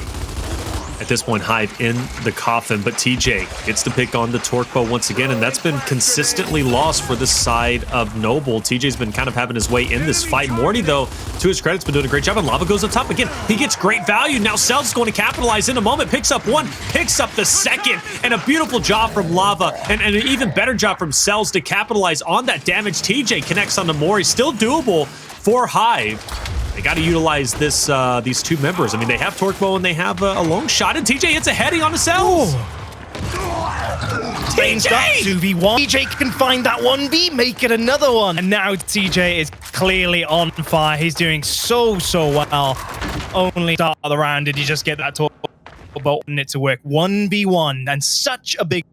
at this point, Hive in the coffin, but TJ gets to pick on the torque bow once again, and that's been consistently lost for the side of Noble. TJ's been kind of having his way in this fight. Morty, though, to his credit, has been doing a great job, and Lava goes up top again. He gets great value. Now Cellz is going to capitalize in a moment, picks up one, picks up the second, and a beautiful job from Lava, and an even better job from Cellz to capitalize on that damage. TJ connects on the Moaries, still doable for Hive. They got to utilize this these 2 members. I mean, they have Torque Bow and they have a long shot, and TJ hits a heading on the Cellz. TJ! 2v1. TJ can find that 1v, make it another one. And now TJ is clearly on fire. He's doing so well. Only start of the round did he just get that Torque Bow and it to work. 1v1, and such a big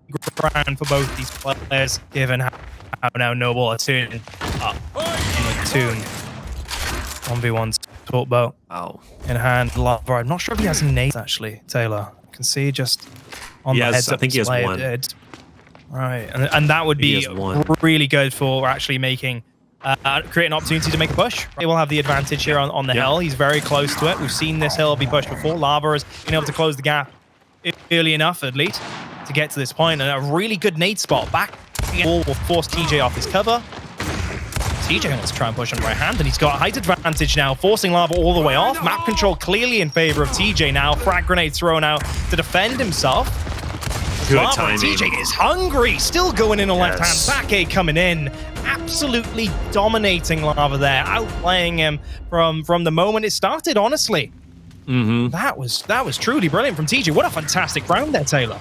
round for both these players, given how now Noble are turning up in the tune. 1v1 Torque Bow in hand. Lava. I'm not sure if he has any nades, actually, Taylor. I can see just on the heads up. I think he has one. Right, and that would be really good for actually making create an opportunity to make a push. He will have the advantage here on the hill. He's very close to it. We've seen this hill be pushed before. Lava has been able to close the gap early enough, at least, to get to this point. And a really good nade spot. Back will force TJ off his cover. TJ wants to try and push on the right hand, and he's got height advantage now, forcing Lava all the way off. Map control clearly in favor of TJ now. Frag grenade thrown out to defend himself. Good timing. TJ is hungry, still going in on left hand. Back A coming in, absolutely dominating Lava there, outplaying him from the moment it started. Honestly, that was truly brilliant from TJ. What a fantastic round there, Taylor.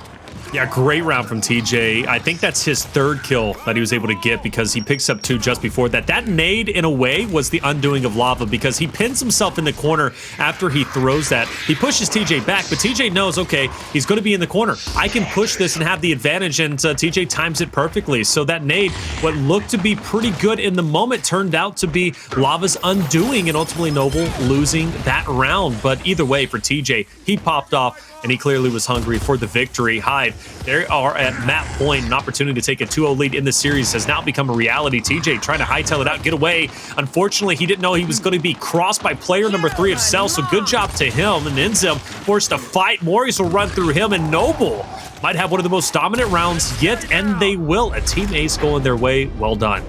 Yeah, great round from TJ. I think that's his third kill that he was able to get because he picks up 2 just before that. That nade, in a way, was the undoing of Lava because he pins himself in the corner after he throws that. He pushes TJ back, but TJ knows, okay, he's going to be in the corner. I can push this and have the advantage, and TJ times it perfectly. So that nade, what looked to be pretty good in the moment, turned out to be Lava's undoing, and ultimately Noble losing that round. But either way, for TJ, he popped off, and he clearly was hungry for the victory. Hive, they are at map point. An opportunity to take a 2-0 lead in the series has now become a reality. TJ trying to hightail it out, get away. Unfortunately, he didn't know he was going to be crossed by player number 3 of Cellz, so good job to him. And Inzem forced to fight. Moaries will run through him, and Noble might have one of the most dominant rounds yet, and they will. A team ace going their way. Well done.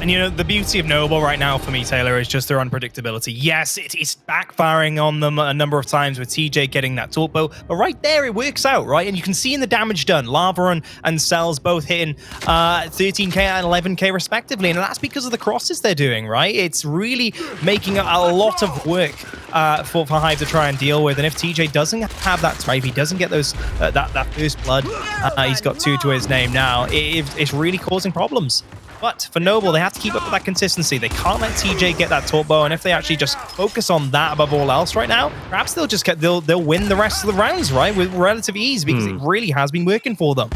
And, you know, the beauty of Noble right now for me, Taylor, is just their unpredictability. Yes, it's backfiring on them a number of times with TJ getting that torpo, but right there it works out, right? And you can see in the damage done, Lava and Cellz both hitting 13k and 11k respectively, and that's because of the crosses they're doing, right? It's really making a lot of work for Hive to try and deal with, and if TJ doesn't have that type, he doesn't get those that first blood, he's got 2 to his name now, it's really causing problems. But for Noble, they have to keep up with that consistency. They can't let TJ get that torpo, and if they actually just focus on that above all else right now, perhaps they'll just they'll win the rest of the rounds, right, with relative ease, because it really has been working for them.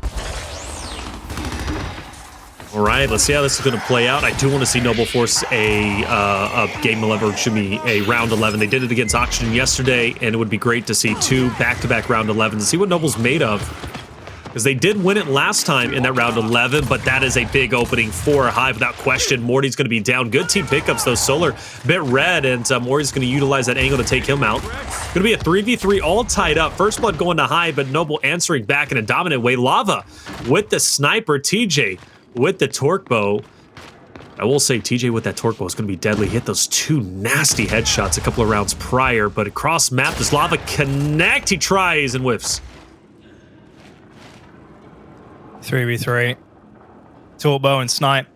All right, let's see how this is going to play out. I do want to see Noble force a game 11, or should be a round 11. They did it against Oxygen yesterday, and it would be great to see 2 back-to-back round 11s and see what Noble's made of. Because they did win it last time in that round 11, but that is a big opening for Hive without question. Morty's going to be down. Good team pickups, though. Solar a bit red, and Morty's going to utilize that angle to take him out. Going to be a 3v3 all tied up. First blood going to Hive, but Noble answering back in a dominant way. Lava with the sniper. TJ with the torque bow. I will say TJ with that torque bow is going to be deadly. Hit those 2 nasty headshots a couple of rounds prior, but across map, does Lava connect? He tries and whiffs. 3v3. Torbo and Snipe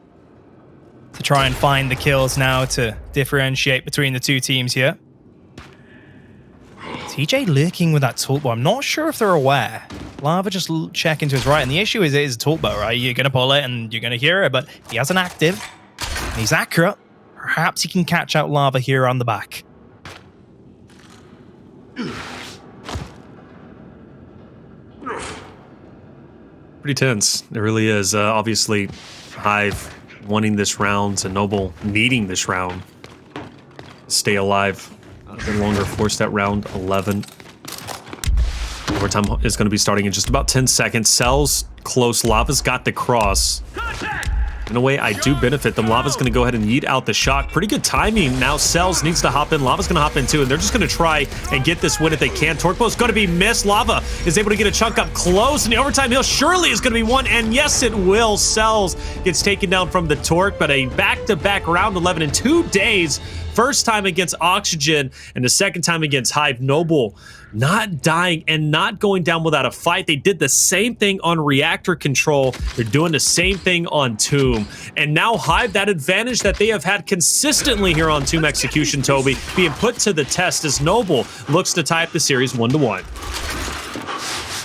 to try and find the kills now to differentiate between the 2 teams here. TJ lurking with that Torbo. I'm not sure if they're aware. Lava just checking to his right, and the issue is it is a Torbo, right? You're going to pull it and you're going to hear it, but he has an active. He's accurate. Perhaps he can catch out Lava here on the back. Pretty tense. It really is. Obviously, Hive wanting this round and Noble needing this round to stay alive a bit longer. Force that round 11. Overtime is going to be starting in just about 10 seconds. Cellz close. Lava's got the cross. In a way, I do benefit them. Lava's going to go ahead and yeet out the shock. Pretty good timing. Now Cellz needs to hop in. Lava's going to hop in too, and they're just going to try and get this win if they can. Torquebo's going to be missed. Lava is able to get a chunk up close, and the overtime hill surely is going to be won, and yes, it will. Cellz gets taken down from the Torque, but a back-to-back round 11 in 2 days. First time against Oxygen, and the second time against Hive. Noble not dying and not going down without a fight. They did the same thing on Reactor Control. They're doing the same thing on Tomb. And now Hive, that advantage that they have had consistently here on Tomb Execution, Toby, being put to the test as Noble looks to tie up the series 1-1.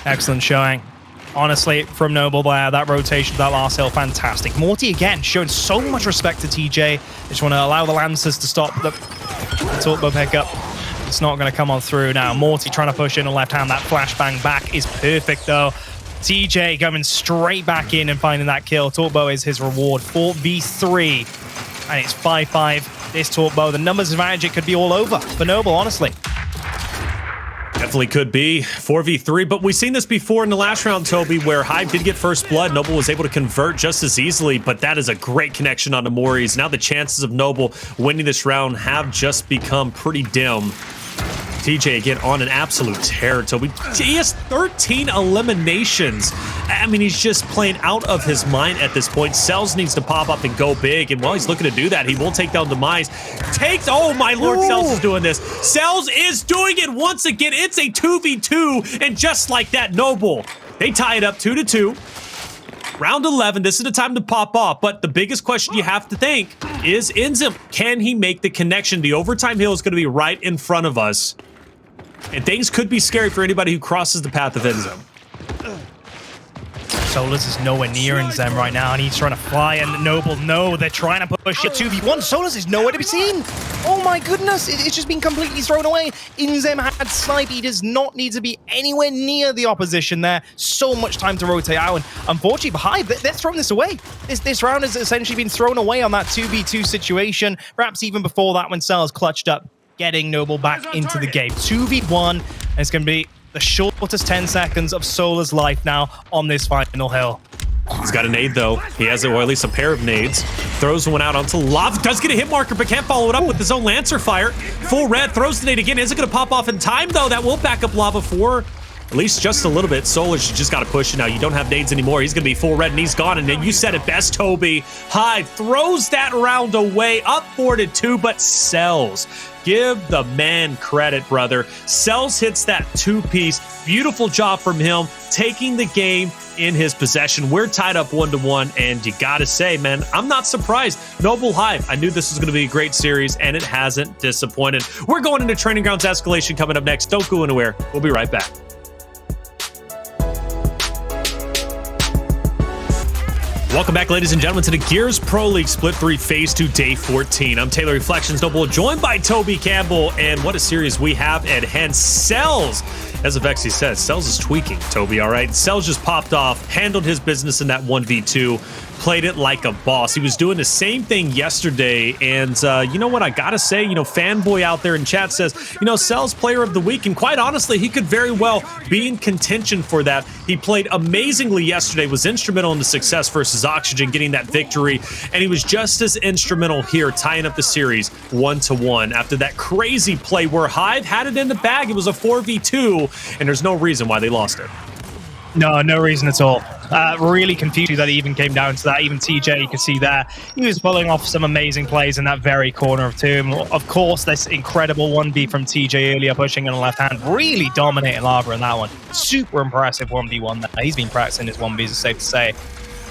Excellent showing. Honestly, from Noble there, that rotation, that last hill, fantastic. Morty, again, showing so much respect to TJ. Just want to allow the Lancers to stop the Torpo pickup. It's not going to come on through now. Morty trying to push in on left hand. That flashbang back is perfect, though. TJ coming straight back in and finding that kill. Torpo is his reward. 4v3. And it's 5-5. This Torpo, the numbers advantage, it could be all over for Noble, honestly. Definitely could be 4v3, but we've seen this before in the last round, Toby, where Hive did get first blood. Noble was able to convert just as easily, but that is a great connection on the Moaries. Now the chances of Noble winning this round have just become pretty dim. TJ again on an absolute tear, Toby. He has 13 eliminations. I mean, he's just playing out of his mind at this point. Cellz needs to pop up and go big, and while he's looking to do that, he will take down Demise. Oh my lord, Cellz is doing this. Cellz is doing it once again. It's a 2v2, and just like that, Noble, they tie it up 2-2. Round 11, this is the time to pop off, but the biggest question you have to think is Inzem. Can he make the connection? The overtime hill is going to be right in front of us, and things could be scary for anybody who crosses the path of Inzem. Solurs is nowhere near Inzem right now, and he's trying to fly, and Noble, no, they're trying to push it 2v1. Solurs is nowhere to be seen. Oh my goodness, it's just been completely thrown away. Inzem had snipe. He does not need to be anywhere near the opposition there. So much time to rotate out, and unfortunately, behind, they're throwing this away. This round has essentially been thrown away on that 2v2 situation, perhaps even before that when Cellz clutched up, getting Noble back into the game. 2v1, and it's going to be the shortest 10 seconds of Solurs' life now on this final hill. He's got a nade, though. He has, or at least a pair of nades. Throws one out onto Lava. Does get a hit marker, but can't follow it up with his own Lancer fire. Full red, throws the nade again. Isn't going to pop off in time, though. That will back up Lava for at least just a little bit. Solurs, you just got to push it now. You don't have nades anymore. He's going to be full red, and he's gone. And then you said it best, Toby. Hive throws that round away, up 4-2, but Cellz. Give the man credit, brother. Cellz hits that two-piece. Beautiful job from him, taking the game in his possession. We're tied up 1-1, and you gotta say, man, I'm not surprised. Noble Hive, I knew this was gonna be a great series, and it hasn't disappointed. We're going into Training Grounds Escalation coming up next. Don't go anywhere. We'll be right back. Welcome back, ladies and gentlemen, to the Gears Pro League Split 3 Phase 2 Day 14. I'm Taylor Reflections Noble, joined by Toby Campbell, and what a series we have at hand. Cellz, as Avexi says, Cellz is tweaking, Toby, all right? Cellz just popped off, handled his business in that 1v2, played it like a boss. He was doing the same thing yesterday, and you know what I gotta say? You know, Fanboy out there in chat says, you know, Cellz Player of the Week, and quite honestly, he could very well be in contention for that. He played amazingly yesterday, was instrumental in the success versus Oxygen, getting that victory, and he was just as instrumental here, tying up the series 1-1 after that crazy play where Hive had it in the bag. It was a 4v2, and there's no reason why they lost it. No reason at all. Really confused that it even came down to that. Even TJ, you can see there, he was pulling off some amazing plays in that very corner of Tomb. Of course, this incredible 1v from TJ earlier, pushing in the left hand, really dominating Lava in that one. Super impressive 1v1 there. He's been practicing his 1vs, it's safe to say.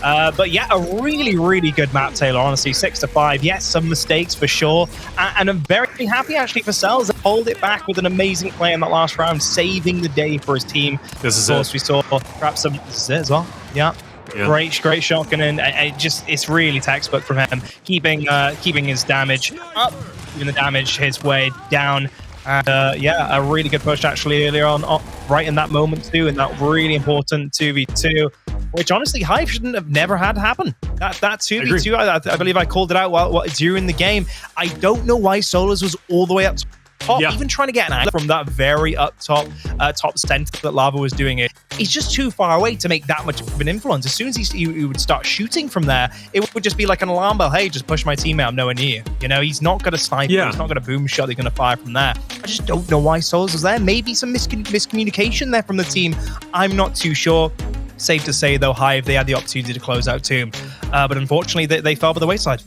But yeah, a really good map, Taylor, honestly. 6-5. Yes, some mistakes for sure. And I'm very happy, actually, for Cellz to hold it back with an amazing play in that last round, saving the day for his team. This is of course, we saw perhaps some... This is it as well. Yeah. Great shotgun, and it's really textbook from him. Keeping his damage up, even the damage his way down. And yeah, a really good push, actually, earlier on, right in that moment, too, in that really important 2v2. Which honestly, Hive shouldn't have never had happen. That 2v2, I believe I called it out during the game. I don't know why Solurs was all the way up top, even trying to get an angle from that very up top center that Lava was doing it. He's just too far away to make that much of an influence. As soon as he would start shooting from there, it would just be like an alarm bell. Hey, just push my teammate, I'm nowhere near you. You know, he's not going to snipe, he's not going to boom shot, he's going to fire from there. I just don't know why Solurs was there. Maybe some miscommunication there from the team. I'm not too sure. Safe to say, though, Hive, they had the opportunity to close out Tomb. But unfortunately, they fell by the wayside.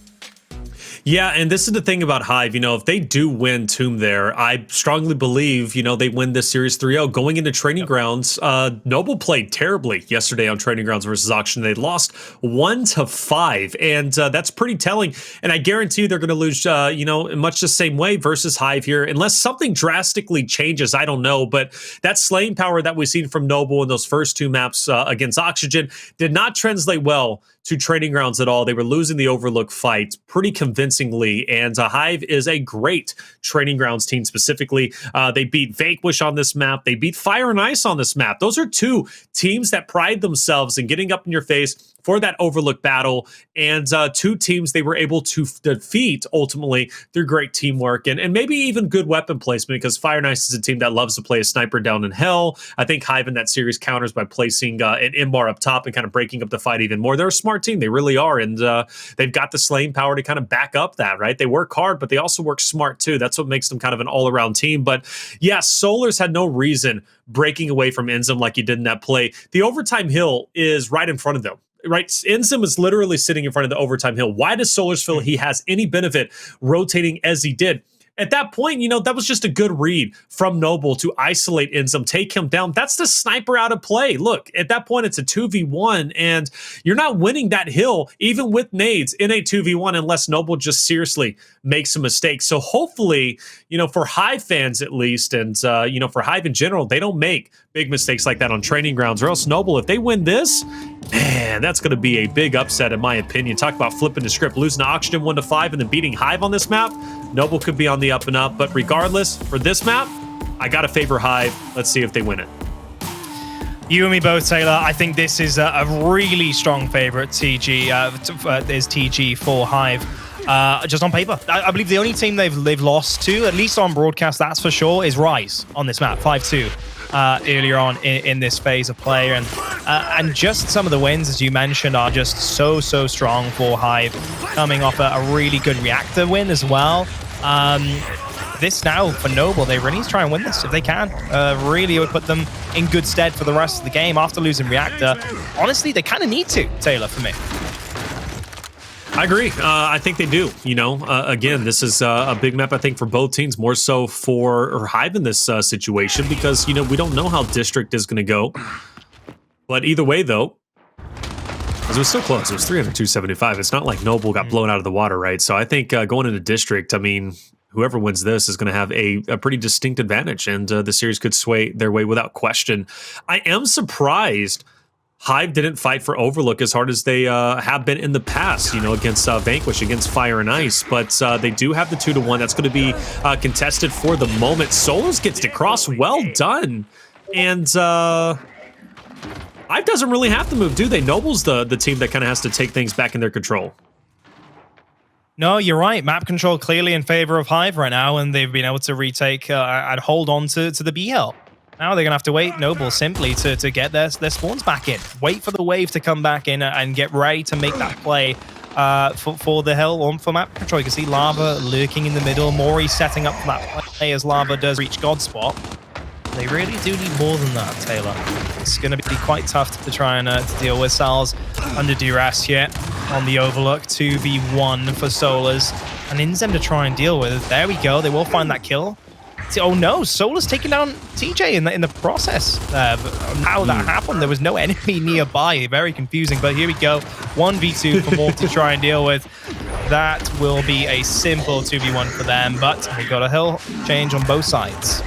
Yeah, and this is the thing about Hive. You know, if they do win Tomb there, I strongly believe, you know, they win this series 3-0. Going into Training Grounds, Noble played terribly yesterday on Training Grounds versus Auction. They lost 1-5, and that's pretty telling. And I guarantee you they're going to lose, you know, in much the same way versus Hive here, unless something drastically changes. I don't know, but that slaying power that we've seen from Noble in those first two maps against Oxygen did not translate well to Training Grounds at all. They were losing the Overlook fight pretty convincingly, and Hive is a great Training Grounds team specifically. They beat Vanquish on this map. They beat Fire and Ice on this map. Those are two teams that pride themselves in getting up in your face, for that Overlook battle, and two teams they were able to defeat ultimately through great teamwork and maybe even good weapon placement, because Fire and Ice is a team that loves to play a sniper down in hell. I think Hive in that series counters by placing an M-bar up top and kind of breaking up the fight even more. They're a smart team. They really are, and they've got the slaying power to kind of back up that, right? They work hard, but they also work smart too. That's what makes them kind of an all-around team. But yeah, Solurs had no reason breaking away from Inzem like he did in that play. The overtime hill is right in front of them. Right, Inzem is literally sitting in front of the overtime hill. Why does Solurs feel he has any benefit rotating as he did? At that point, you know, that was just a good read from Noble to isolate Inzem, take him down. That's the sniper out of play. Look, at that point, it's a 2v1, and you're not winning that hill, even with nades, in a 2v1, unless Noble just seriously makes a mistake. So hopefully, you know, for Hive fans at least, and, you know, for Hive in general, they don't make big mistakes like that on training grounds, or else Noble, if they win this, man, that's going to be a big upset, in my opinion. Talk about flipping the script, losing to Oxygen 1-5 and then beating Hive on this map. Noble could be on the up and up, but regardless, for this map, I got to favor Hive. Let's see if they win it. You and me both, Taylor. I think this is a really strong favorite. TG is TG for Hive. Just on paper, I believe the only team they've lost to, at least on broadcast, that's for sure, is Rise on this map, 5-2. Earlier on in this phase of play, and just some of the wins, as you mentioned, are just so strong for Hive, coming off a really good Reactor win as well. This now for Noble, they really need to try and win this if they can. Really would put them in good stead for the rest of the game after losing Reactor. Honestly, they kind of need to, Taylor, for me. I agree. I think they do. You know, again, this is a big map, I think, for both teams, more so for Hive in this situation, because, you know, we don't know how District is going to go. But either way, though, it was still close. It was 300-275. It's not like Noble got blown out of the water, right? So I think going into District, I mean, whoever wins this is going to have a pretty distinct advantage, and the series could sway their way without question. I am surprised Hive didn't fight for Overlook as hard as they have been in the past, you know, against Vanquish, against Fire and Ice. But they do have the 2-1. That's going to be contested for the moment. Solurs gets to cross. Well done. And Hive doesn't really have to move, do they? Noble's the team that kind of has to take things back in their control. No, you're right. Map control clearly in favor of Hive right now, and they've been able to retake and hold on to the B-Hill. Now they're going to have to wait, Noble, simply to get their spawns back in. Wait for the wave to come back in and get ready to make that play for the hill or for map control. You can see Lava lurking in the middle. Moaries setting up for that play as Lava does reach God spot. They really do need more than that, Taylor. It's going to be quite tough to try and to deal with. Cellz under duress here on the Overlook. 2v1 for Solurs. And Inzem to try and deal with. There we go. They will find that kill. Oh no, Solurs taking down TJ in the process. How that happened, there was no enemy nearby. Very confusing, but here we go. 1v2 for Morty to try and deal with. That will be a simple 2v1 for them, but we got a hill change on both sides.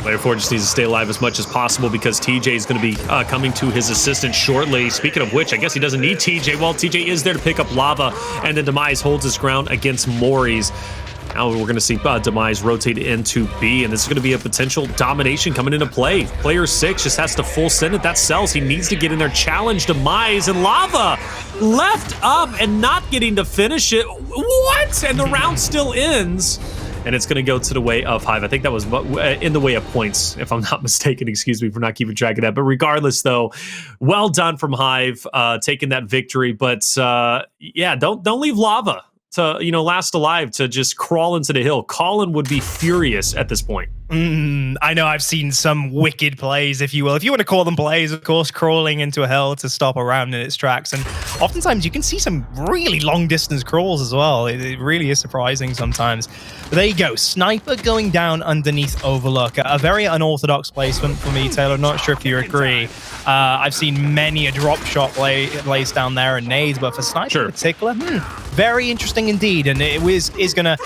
Player 4 just needs to stay alive as much as possible, because TJ is going to be coming to his assistance shortly. Speaking of which, I guess he doesn't need TJ. Well, TJ is there to pick up Lava, and then Demise holds his ground against Moaries. Now we're going to see Demise rotate into B, and this is going to be a potential domination coming into play. Player 6 just has to full send it. That's Cellz. He needs to get in there, challenge Demise, and Lava left up and not getting to finish it. What? And the round still ends. And it's going to go to the way of Hive. I think that was in the way of points, if I'm not mistaken. Excuse me for not keeping track of that. But regardless, though, well done from Hive, taking that victory. But yeah, don't leave Lava to, you know, last alive to just crawl into the hill. Colin would be furious at this point. I know I've seen some wicked plays, if you will. If you want to call them plays, of course, crawling into a hill to stop a round in its tracks. And oftentimes you can see some really long distance crawls as well. It really is surprising sometimes. But there you go. Sniper going down underneath Overlook. A very unorthodox placement for me, Taylor. Not sure if you agree. I've seen many a drop shot plays down there and nades, but for Sniper in particular, very interesting indeed. And it is going to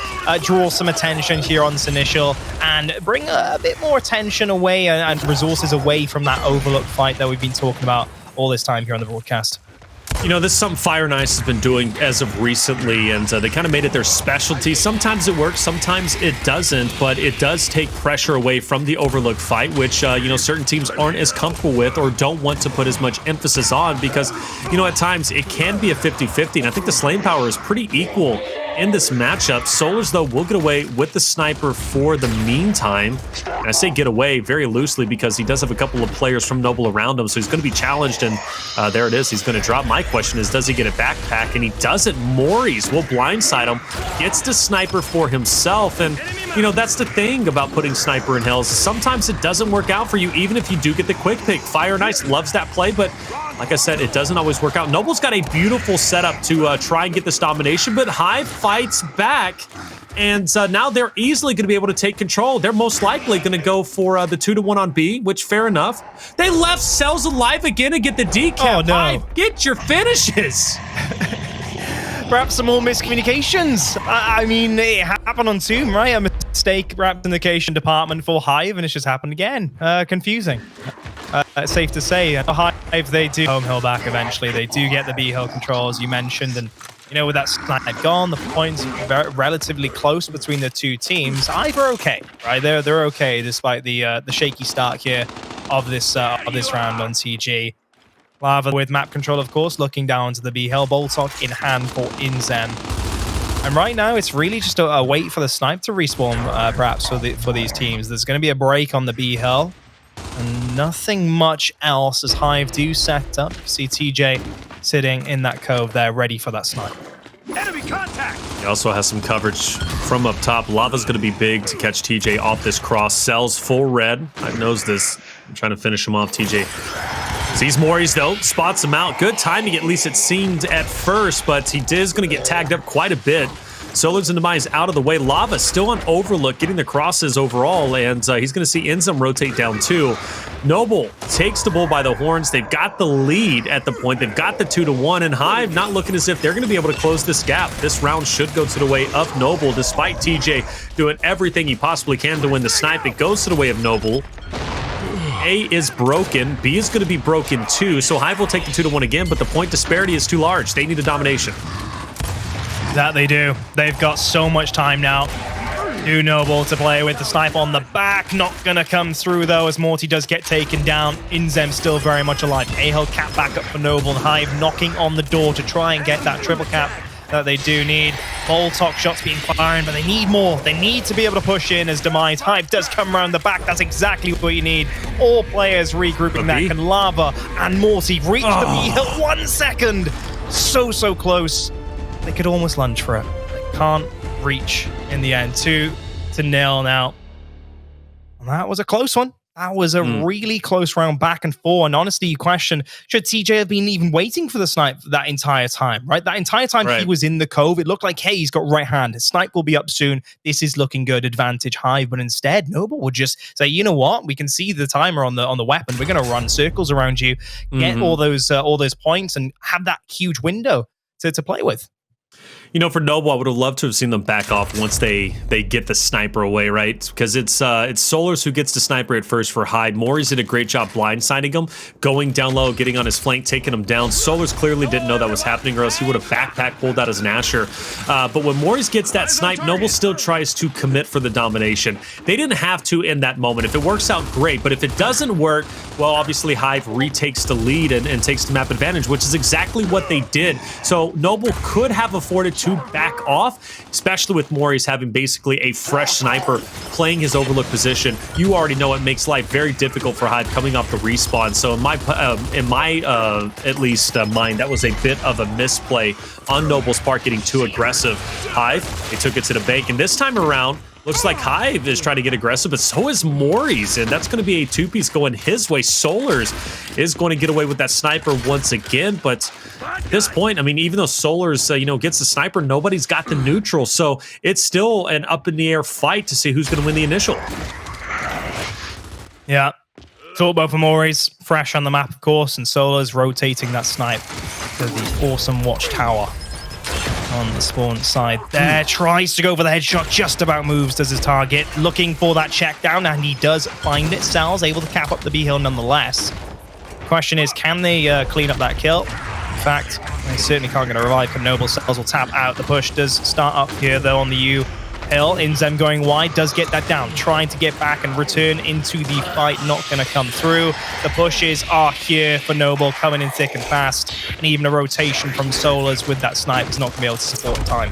draw some attention here on this initial and bring a bit more attention away and resources away from that Overlook fight that we've been talking about all this time here on the broadcast. You know, this is something Fire and Ice has been doing as of recently, and they kind of made it their specialty. Sometimes it works, sometimes it doesn't, but it does take pressure away from the Overlook fight, which, you know, certain teams aren't as comfortable with or don't want to put as much emphasis on because, you know, at times it can be a 50-50, and I think the Slaying power is pretty equal in this matchup. Solurs, though, will get away with the sniper for the meantime. And I say get away very loosely because he does have a couple of players from Noble around him, so he's going to be challenged, and there it is. He's going to drop. My question is, does he get a backpack? And he doesn't. Moaries will blindside him, gets the sniper for himself, and, you know, that's the thing about putting sniper in Hells. Sometimes it doesn't work out for you, even if you do get the quick pick. Fire and Ice loves that play, but like I said, it doesn't always work out. Noble's got a beautiful setup to try and get this domination, but Hive fights back, and now they're easily going to be able to take control. They're most likely going to go for the 2-1 on B, which fair enough. They left Cellz alive again and get the decap. Oh, no. Hive, get your finishes. Perhaps some more miscommunications. I mean, it happened on Tomb, right? A mistake, perhaps in the communication department for Hive, and it's just happened again. Confusing. Safe to say, Hive, they do home hill back eventually. They do get the B hill control, as you mentioned, and you know, with that snipe gone, the points are relatively close between the two teams. Hive are okay, right? They're okay despite the shaky start here of this round on TG. Lava with map control, of course, looking down to the B hill. Boltok in hand for Inzem. And right now, it's really just a wait for the snipe to respawn, perhaps, for these teams. There's going to be a break on the B hill. And nothing much else as Hive do set up. You see TJ sitting in that cove there, ready for that snipe. Enemy contact! He also has some coverage from up top. Lava's going to be big to catch TJ off this cross. Cellz full red. I knows this. I'm trying to finish him off, TJ. Sees Moaries, though. Spots him out. Good timing, at least it seemed at first, but he is going to get tagged up quite a bit. Solurs and Demise out of the way. Lava still on Overlook, getting the crosses overall, and he's going to see Inzem rotate down too. Noble takes the bull by the horns. They've got the lead at the point. They've got the 2-1, and Hive not looking as if they're going to be able to close this gap. This round should go to the way of Noble, despite TJ doing everything he possibly can to win the snipe. It goes to the way of Noble. A is broken. B is going to be broken too, so Hive will take the 2-1 again, but the point disparity is too large. They need a domination. That they do. They've got so much time now. Too Noble to play with. The snipe on the back. Not going to come through, though, as Morty does get taken down. Inzem still very much alive. A-Hill cap back up for Noble, and Hive knocking on the door to try and get that triple cap that they do need. Boltok shots being fired, but they need more. They need to be able to push in as Demise. Hive does come around the back. That's exactly what you need. All players regrouping that. Can Lava and Morty reach the B-Hill? 1 second. So close. They could almost lunge for it. They can't reach in the end. 2-0 now. And that was a close one. That was a really close round back and forth. And honestly, you question, should TJ have been even waiting for the snipe that entire time, right? That entire time he was in the cove, it looked like, hey, he's got right hand. His snipe will be up soon. This is looking good. Advantage Hive. But instead, Noble would just say, you know what? We can see the timer on the weapon. We're going to run circles around you, get all those points, and have that huge window to play with. You know, for Noble, I would have loved to have seen them back off once they get the sniper away, right? Because it's Solurs who gets the sniper at first for Hive. Moaries did a great job blindsiding him, going down low, getting on his flank, taking him down. Solurs clearly didn't know that was happening, or else he would have backpack pulled out as an Asher. But when Moaries gets that snipe, Noble still tries to commit for the domination. They didn't have to in that moment. If it works out, great. But if it doesn't work, well, obviously Hive retakes the lead and takes the map advantage, which is exactly what they did. So Noble could have afforded to back off, especially with Moaries having basically a fresh sniper playing his Overlook position. You already know it makes life very difficult for Hive coming off the respawn. So in my at least mind, that was a bit of a misplay on Noble's part, getting too aggressive. Hive, they took it to the bank, and this time around, looks like Hive is trying to get aggressive, but so is Moaries, and that's going to be a two-piece going his way. Solurs is going to get away with that sniper once again, but at this point, I mean, even though Solurs, gets the sniper, nobody's got the neutral, so it's still an up-in-the-air fight to see who's going to win the initial. Yeah. Talkboat for Moaries, fresh on the map, of course, and Solurs rotating that snipe to the awesome watchtower on the spawn side there. Tries to go for the headshot, just about moves, does his target. Looking for that check down, and he does find it. Cellz able to cap up the B hill nonetheless. Question is, can they clean up that kill? fact. They certainly can't get a revive, and Noble Cellz will tap out. The push does start up here, though, on the U hill. Inzem going wide, does get that down. Trying to get back and return into the fight, not going to come through. The pushes are here for Noble, coming in thick and fast. And even a rotation from Solurs with that snipe is not going to be able to support in time.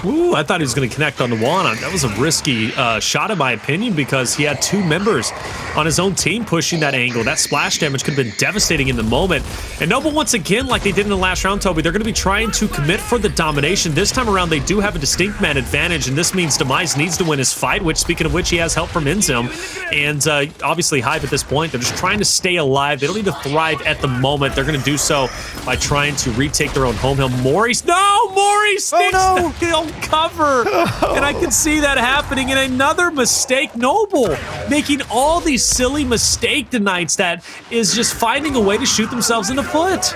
Ooh, I thought he was going to connect on the wall. That was a risky shot, in my opinion, because he had two members on his own team pushing that angle. That splash damage could have been devastating in the moment. And Noble, once again, like they did in the last round, Toby, they're going to be trying to commit for the domination. This time around, they do have a distinct man advantage, and this means Demise needs to win his fight, which, speaking of which, he has help from Inzem. And obviously, Hive at this point, they're just trying to stay alive. They don't need to thrive at the moment. They're going to do so by trying to retake their own home hill. Moaries, no! Moaries sticks the hill cover, and I can see that happening. And another mistake. Noble making all these silly mistake denies that is just finding a way to shoot themselves in the foot.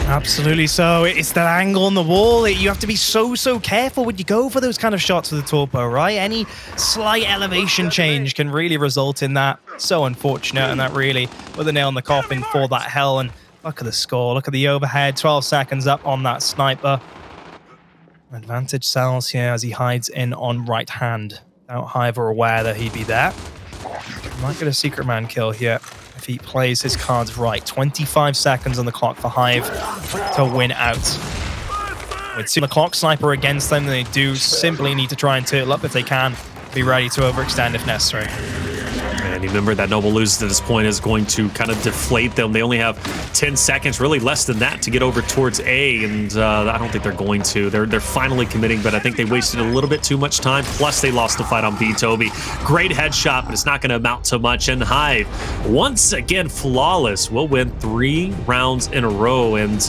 Absolutely so. It's that angle on the wall. You have to be so careful when you go for those kind of shots with the torpo, right? Any slight elevation change can really result in that. So unfortunate, and that really put the nail in the coffin for that hell. And look at the score. Look at the overhead. 12 seconds up on that sniper. Advantage Cellz here as he hides in on right hand. Without Hive or aware that he'd be there. Might get a secret man kill here if he plays his cards right. 25 seconds on the clock for Hive to win out. With the clock sniper against them, they do simply need to try and turtle up if they can. Be ready to overextend if necessary. And remember that Noble loses at this point is going to kind of deflate them. They only have 10 seconds, really less than that, to get over towards A, and I don't think they're going to. They're finally committing, but I think they wasted a little bit too much time, plus they lost the fight on B, Toby. Great headshot, but it's not going to amount to much, and Hive, once again, flawless. Will win 3 rounds in a row, and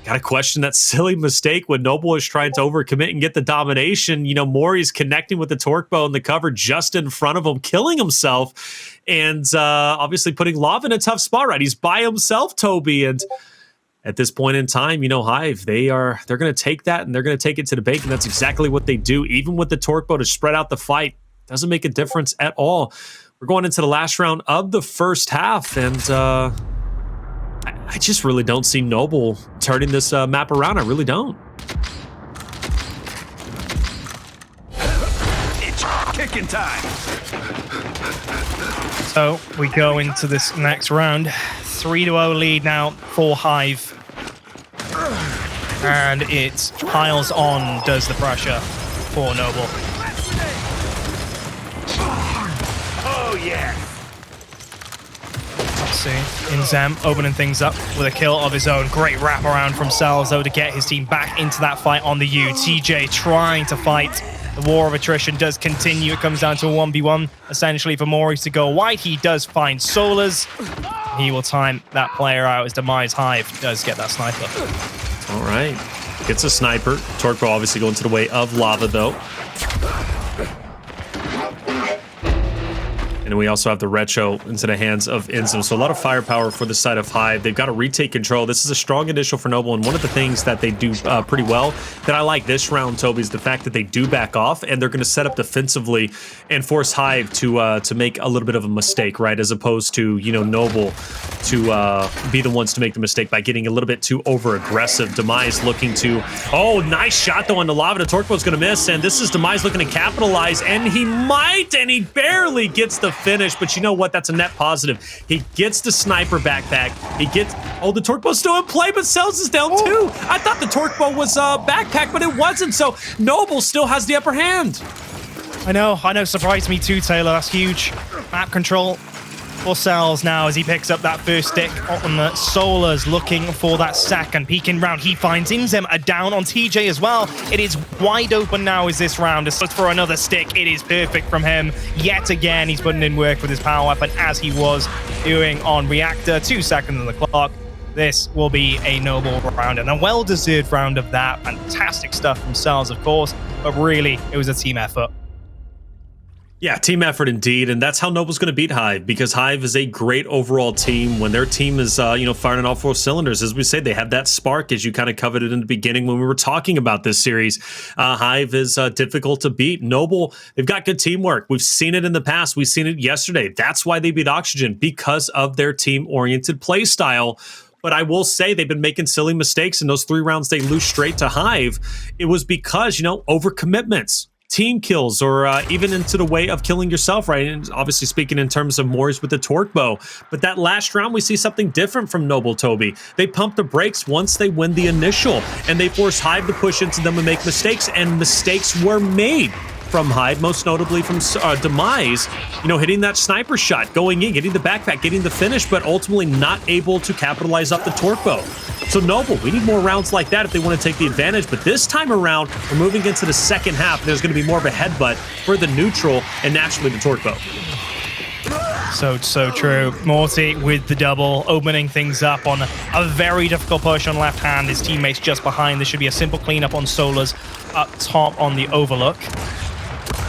got to question that silly mistake when Noble is trying to overcommit and get the domination. You know, Moaries connecting with the torque bow in the cover just in front of him, killing himself, and obviously putting Lava in a tough spot, right? He's by himself, Toby, and at this point in time, you know, Hive, they're going to take that and they're going to take it to the bank, and that's exactly what they do. Even with the torque bow to spread out the fight, doesn't make a difference at all. We're going into the last round of the first half, and I just really don't see Noble turning this map around. I really don't. It's kicking time. So we go into this next round. 3-0 lead now for Hive. And it piles on, does the pressure for Noble. Oh, yeah. See, Inzem opening things up with a kill of his own. Great wraparound from Cellz, though, to get his team back into that fight on the U. TJ trying to fight. The war of attrition does continue. It comes down to a 1v1, essentially, for Moaries to go wide. He does find Solurs. He will time that player out as Demise. Hive does get that sniper. All right. Gets a sniper. Torque bow obviously going to the way of Lava, though. And we also have the retro into the hands of Inzem. So a lot of firepower for the side of Hive. They've got to retake control. This is a strong initial for Noble. And one of the things that they do pretty well that I like this round, Toby, is the fact that they do back off and they're going to set up defensively and force Hive to make a little bit of a mistake, right? As opposed to, you know, Noble to be the ones to make the mistake by getting a little bit too over-aggressive. Demise looking to... Oh, nice shot, though, on the Lava. The torque bow's going to miss. And this is Demise looking to capitalize. And he might, and he barely gets the finish, but you know what? That's a net positive. He gets the sniper backpack. He gets... Oh, the torque bow's still in play, but Cellz is down too. I thought the torque bow was backpack, but it wasn't, so Noble still has the upper hand. I know. Surprised me too, Taylor. That's huge. Map control for Cellz now as he picks up that first stick on the Solurs, looking for that second. Peeking round, he finds Inzem down on TJ as well. It is wide open now as this round is for another stick. It is perfect from him. Yet again, he's putting in work with his power weapon as he was doing on Reactor. 2 seconds on the clock. This will be a Noble round and a well-deserved round of that. Fantastic stuff from Cellz, of course, but really, it was a team effort. Yeah, team effort indeed, and that's how Noble's going to beat Hive, because Hive is a great overall team. When their team is, you know, firing on all 4 cylinders, as we say, they have that spark, as you kind of coveted in the beginning when we were talking about this series. Hive is difficult to beat. Noble, they've got good teamwork. We've seen it in the past. We've seen it yesterday. That's why they beat Oxygen, because of their team-oriented play style. But I will say they've been making silly mistakes in those 3 rounds they lose straight to Hive. It was because, overcommitments, team kills, or even into the way of killing yourself, right? And obviously speaking in terms of Moaries with the torque bow. But that last round, we see something different from Noble Toby. They pump the brakes once they win the initial, and they force Hive to push into them and make mistakes, and mistakes were made from Hive, most notably from Demise, hitting that sniper shot, going in, getting the backpack, getting the finish, but ultimately not able to capitalize off the torque bow. So Noble, we need more rounds like that if they want to take the advantage, but this time around, we're moving into the second half. There's going to be more of a headbutt for the neutral and naturally the torque bow. So true. Morty with the double, opening things up on a very difficult push on left hand. His teammates just behind. There should be a simple cleanup on Solurs up top on the overlook.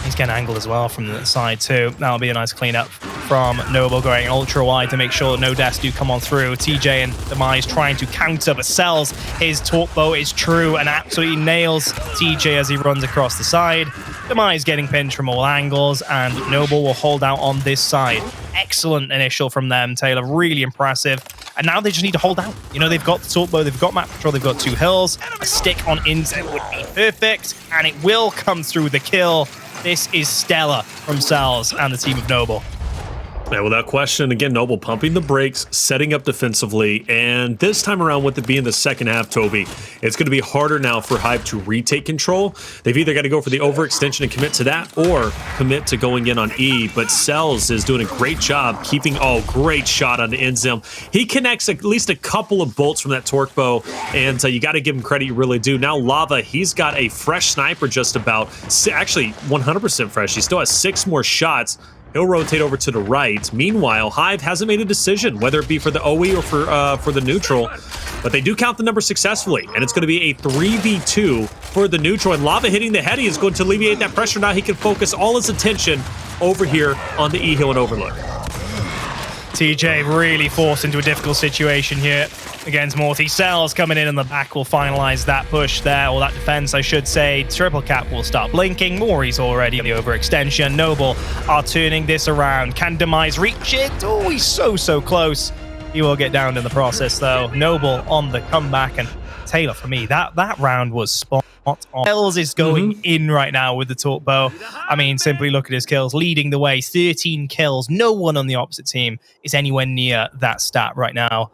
He's getting angled as well from the side too. That'll be a nice cleanup from Noble, going ultra wide to make sure no deaths do come on through. TJ and Demise trying to counter, but Cellz, his torque bow is true and absolutely nails TJ as he runs across the side. Demise getting pinched from all angles, and Noble will hold out on this side. Excellent initial from them, Taylor. Really impressive. And now they just need to hold out. They've got the torque bow, they've got map control, they've got 2 hills. A stick on Inzem would be perfect, and it will come through the kill. This is stellar from Cellz and the team of Noble. Yeah, without question, again, Noble pumping the brakes, setting up defensively, and this time around with it being the second half, Toby, it's going to be harder now for Hive to retake control. They've either got to go for the overextension and commit to that, or commit to going in on E, but Cellz is doing a great job keeping, great shot on the Inzem. He connects at least a couple of bolts from that torque bow, and you got to give him credit, you really do. Now Lava, he's got a fresh sniper just about, actually 100% fresh. He still has 6 more shots. He'll rotate over to the right. Meanwhile, Hive hasn't made a decision, whether it be for the OE or for the neutral, but they do count the number successfully, and it's going to be a 3v2 for the neutral, and Lava hitting the heady is going to alleviate that pressure. Now he can focus all his attention over here on the E-Hill and Overlook. TJ really forced into a difficult situation here against Morty. Cellz coming in the back will finalize that push there, or that defense, I should say. Triple cap will start blinking. Moaries already on the overextension. Noble are turning this around. Can Demise reach it? Oh, he's so close. He will get down in the process, though. Noble on the comeback, and Taylor, for me, that round was spot on. Cellz is going in right now with the torque bow. I mean, simply look at his kills, leading the way, 13 kills. No one on the opposite team is anywhere near that stat right now.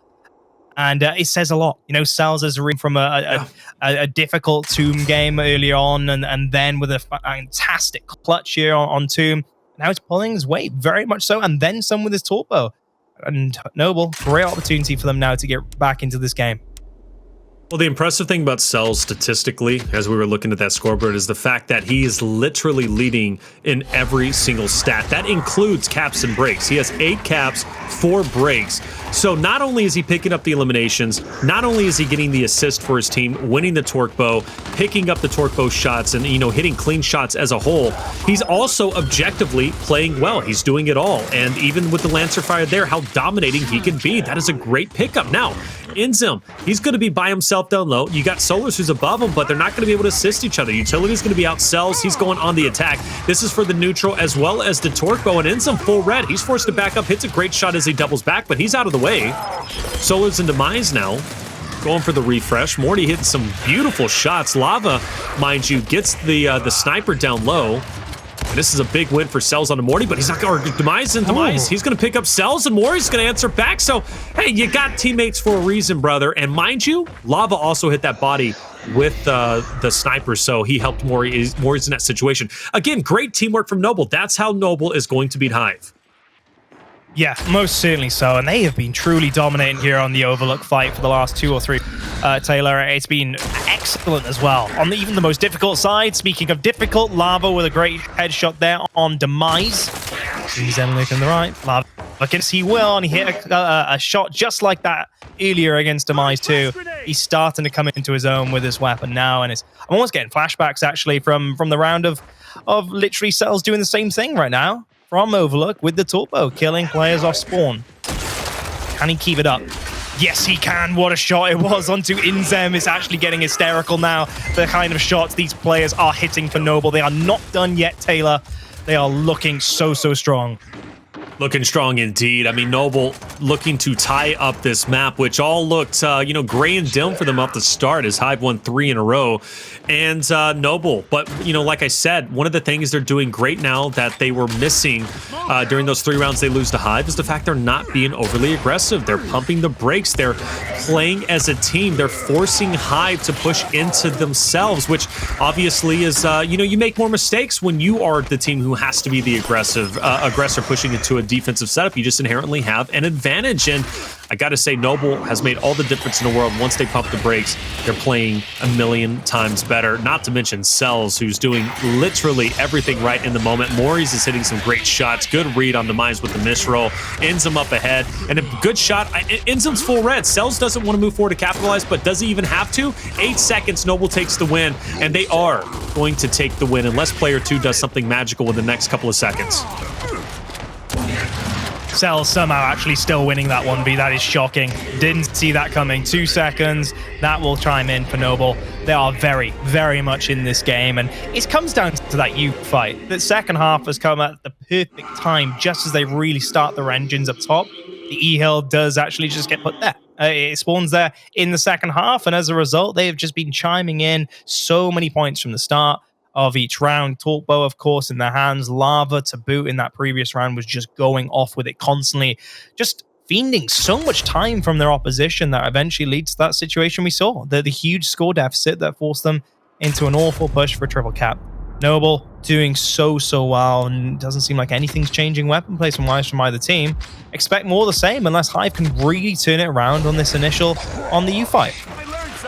And it says a lot. Cellz is from a difficult Tomb game early on, and then with a fantastic clutch here on Tomb. Now he's pulling his weight, very much so, and then some with his torque bow. And Noble, great opportunity for them now to get back into this game. Well, the impressive thing about Cellz statistically, as we were looking at that scoreboard, is the fact that he is literally leading in every single stat. That includes caps and breaks. He has 8 caps, 4 breaks. So not only is he picking up the eliminations, not only is he getting the assist for his team, winning the torque bow, picking up the torque bow shots, and hitting clean shots as a whole, he's also objectively playing well. He's doing it all. And even with the Lancer Fire there, how dominating he can be. That is a great pickup. Now, Inzem, he's going to be by himself down low. You got Solurs who's above him, but they're not going to be able to assist each other. Utility's going to be out. Cellz, he's going on the attack. This is for the neutral as well as the torque bow, and Inzem full red. He's forced to back up, hits a great shot as he doubles back, but he's out of the way. Solurs and Demise now going for the refresh. Morty hitting some beautiful shots. Lava, mind you, gets the sniper down low. And this is a big win for Cellz on the Morty, but he's not going to Demise. He's going to pick up Cellz, and Morty's going to answer back. So, hey, you got teammates for a reason, brother. And mind you, Lava also hit that body with the sniper, so he helped Moaries in that situation. Again, great teamwork from Noble. That's how Noble is going to beat Hive. Yeah, most certainly so. And they have been truly dominating here on the Overlook fight for the last 2 or 3. Taylor, it's been excellent as well. On even the most difficult side, speaking of difficult, Lava with a great headshot there on Demise. He's then looking the right. Lava against he will, and he hit a shot just like that earlier against Demise too. He's starting to come into his own with his weapon now, and I'm almost getting flashbacks actually from the round of literally Cellz doing the same thing right now. From Overlook with the torque bow, killing players off spawn. Can he keep it up? Yes, he can. What a shot it was onto Inzem. It's actually getting hysterical now. The kind of shots these players are hitting for Noble. They are not done yet, Taylor. They are looking so strong. Looking strong indeed. I mean, Noble, looking to tie up this map, which all looked, you know, gray and dim for them up the start as Hive won 3 in a row. And Noble, but, you know, like I said, one of the things they're doing great now that they were missing during those 3 rounds they lose to Hive is the fact they're not being overly aggressive. They're pumping the brakes. They're playing as a team. They're forcing Hive to push into themselves, which obviously is, you know, you make more mistakes when you are the team who has to be the aggressor pushing into a defensive setup. You just inherently have an advantage. And I got to say, Noble has made all the difference in the world. Once they pump the brakes, they're playing a million times better. Not to mention Cellz, who's doing literally everything right in the moment. Moaries is hitting some great shots. Good read on Demise with the misroll. Inzem up ahead. And a good shot. Inzem's full red. Cellz doesn't want to move forward to capitalize, but does he even have to? 8 seconds, Noble takes the win. And they are going to take the win unless player 2 does something magical in the next couple of seconds. Cellz somehow actually still winning that 1v. That is shocking. Didn't see that coming. 2 seconds. That will chime in for Noble. They are very, very much in this game. And it comes down to that U fight. The second half has come at the perfect time, just as they really start their engines up top. The E-Hill does actually just get put there. It spawns there in the second half. And as a result, they've just been chiming in so many points from the start of each round. Torpbow, of course, in their hands. Lava to boot in that previous round was just going off with it constantly, just fiending so much time from their opposition that eventually leads to that situation we saw. The huge score deficit that forced them into an awful push for a triple cap. Noble doing so well, and doesn't seem like anything's changing weapon placement-wise from either team. Expect more of the same unless Hive can really turn it around on this initial on the U fight.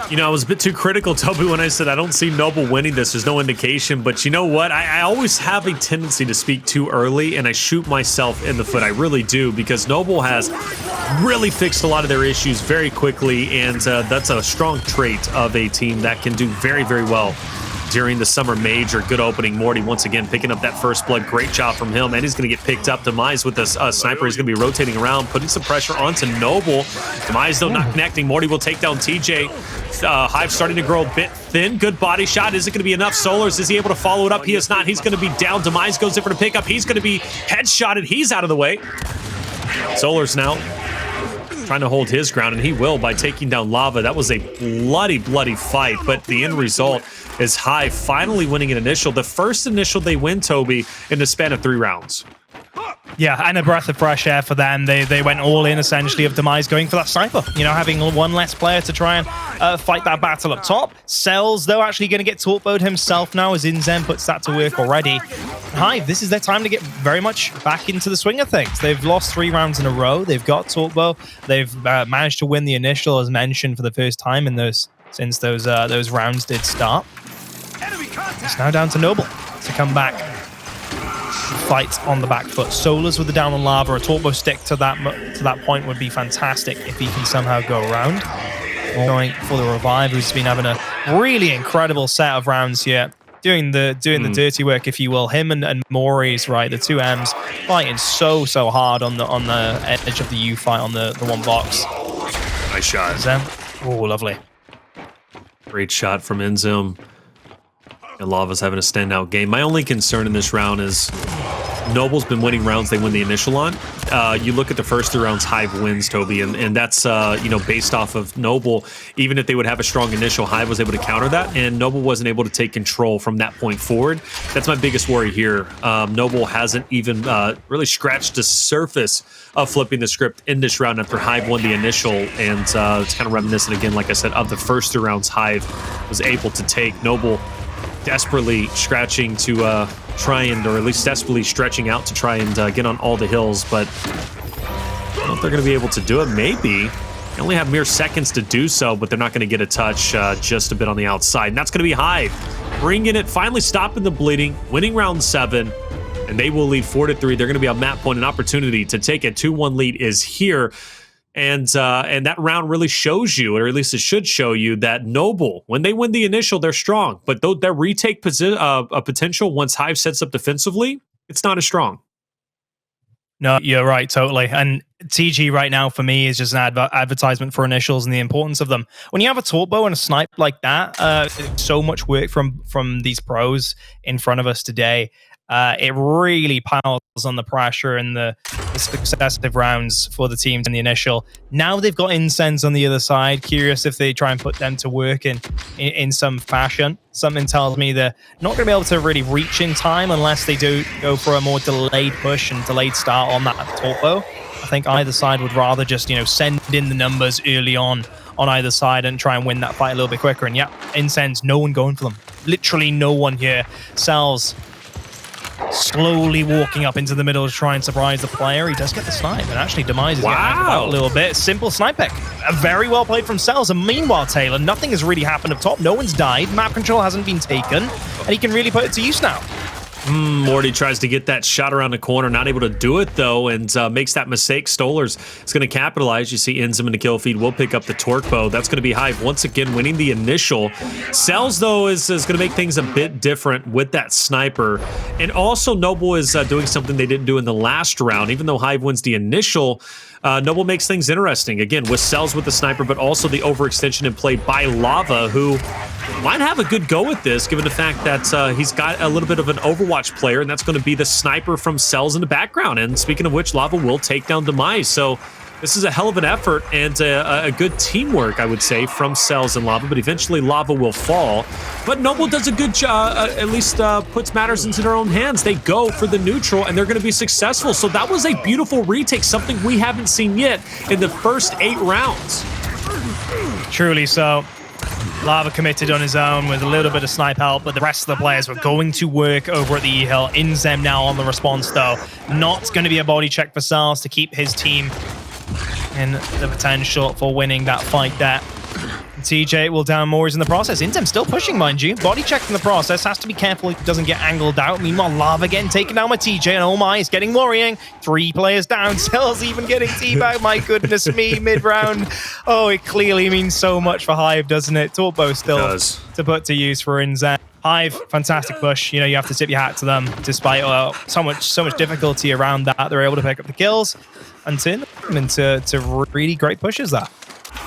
You know, I was a bit too critical, Toby, when I said I don't see Noble winning this. There's no indication, but you know what? I always have a tendency to speak too early, and I shoot myself in the foot. I really do, because Noble has really fixed a lot of their issues very quickly, and that's a strong trait of a team that can do very, very well during the summer major. Good opening. Morty once again picking up that first blood. Great job from him, and he's going to get picked up. Demise with this sniper. He's going to be rotating around, putting some pressure onto Noble. Demise, though, not connecting. Morty will take down TJ. Hive starting to grow a bit thin. Good body shot. Is it going to be enough? Solurs, is he able to follow it up? He is not. He's going to be down. Demise goes in for the pickup. He's going to be headshotted. He's out of the way. Solurs now trying to hold his ground, and he will by taking down Lava. That was a bloody fight, but the end result is Hive finally winning an initial. The first initial they win, Toby, in the span of 3 rounds. Yeah, and a breath of fresh air for them. They went all in, essentially, of Demise going for that sniper. You know, having one less player to try and fight that battle up top. Cellz, though, actually going to get torpboed himself now as Inzem puts that to work already. Hive, this is their time to get very much back into the swing of things. They've lost 3 rounds in a row. They've got torpbow. They've managed to win the initial, as mentioned, for the first time in since those rounds did start. It's now down to Noble to come back, fight on the back foot. Solurs with the down on Lava. A torpbow stick to that point would be fantastic if he can somehow go around. Going for the revive, who's been having a really incredible set of rounds here. Doing the dirty work, if you will. Him and Moaries, right, the 2 M's fighting so hard on the edge of the U fight on the one box. Nice shot. Inzem. Oh, lovely. Great shot from Inzem. And Lava's having a standout game. My only concern in this round is Noble's been winning rounds they win the initial on. You look at the first 3 rounds, Hive wins, Toby, and that's you know, based off of Noble. Even if they would have a strong initial, Hive was able to counter that, and Noble wasn't able to take control from that point forward. That's my biggest worry here. Noble hasn't even really scratched the surface of flipping the script in this round after Hive won the initial, and it's kind of reminiscent again, like I said, of the first 3 rounds Hive was able to take. Noble desperately scratching to try and, or at least desperately stretching out to try and get on all the hills, but I don't know if they're going to be able to do it. Maybe. They only have mere seconds to do so, but they're not going to get a touch just a bit on the outside. And that's going to be Hive bringing it, finally stopping the bleeding, winning round 7, and they will lead 4-3. They're going to be on map point. An opportunity to take a 2-1 lead is here. And that round really shows you, or at least it should show you, that Noble, when they win the initial, they're strong. But their retake potential once Hive sets up defensively, it's not as strong. No, you're right, totally. And TG right now, for me, is just an advertisement for initials and the importance of them. When you have a torpbow and a snipe like that, so much work from these pros in front of us today. it really piles on the pressure in the successive rounds for the teams in the initial. Now they've got Inzem on the other side. Curious if they try and put them to work in some fashion. Something tells me they're not going to be able to really reach in time unless they do go for a more delayed push and delayed start on that torpo. I think either side would rather just, send in the numbers early on either side and try and win that fight a little bit quicker. And yeah, Inzem, no one going for them. Literally no one here. Cellz slowly walking up into the middle to try and surprise the player. He does get the snipe, and actually Demise is getting out a little bit. Simple snipe pick. Very well played from Cellz. And meanwhile, Taylor, nothing has really happened up top. No one's died. Map control hasn't been taken, and he can really put it to use now. Morty tries to get that shot around the corner, not able to do it though, and makes that mistake. Solurs is going to capitalize. You see Inzem in the kill feed will pick up the torque bow. That's going to be Hive once again winning the initial. Cellz though is going to make things a bit different with that sniper, and also Noble is doing something they didn't do in the last round. Even though Hive wins the initial, Noble makes things interesting again with Cellz with the sniper, but also the overextension in play by Lava, who might have a good go at this, given the fact that he's got a little bit of an Overwatch player, and that's going to be the sniper from Cellz in the background. And speaking of which, Lava will take down Demise. So this is a hell of an effort and a good teamwork, I would say, from Cellz and Lava, but eventually Lava will fall. But Noble does a good job, at least puts matters into their own hands. They go for the neutral, and they're going to be successful. So that was a beautiful retake, something we haven't seen yet in the first 8 rounds. Truly so. Lava committed on his own with a little bit of snipe help, but the rest of the players were going to work over at the E-Hill. Inzem now on the response, though. Not going to be a body check for Cellz to keep his team in the potential for winning that fight there. TJ will down Moaries in the process. Inzem still pushing, mind you. Body checked in the process. Has to be careful he doesn't get angled out. Meanwhile, Lava getting taken down by TJ. And oh my, it's getting worrying. 3 players down. Cellz even getting teabagged. My goodness me, mid-round. Oh, it clearly means so much for Hive, doesn't it? Torpo still to put to use for Inzem. Hive, fantastic push. You have to tip your hat to them, despite so much difficulty around that. They're able to pick up the kills and turn them into really great pushes there.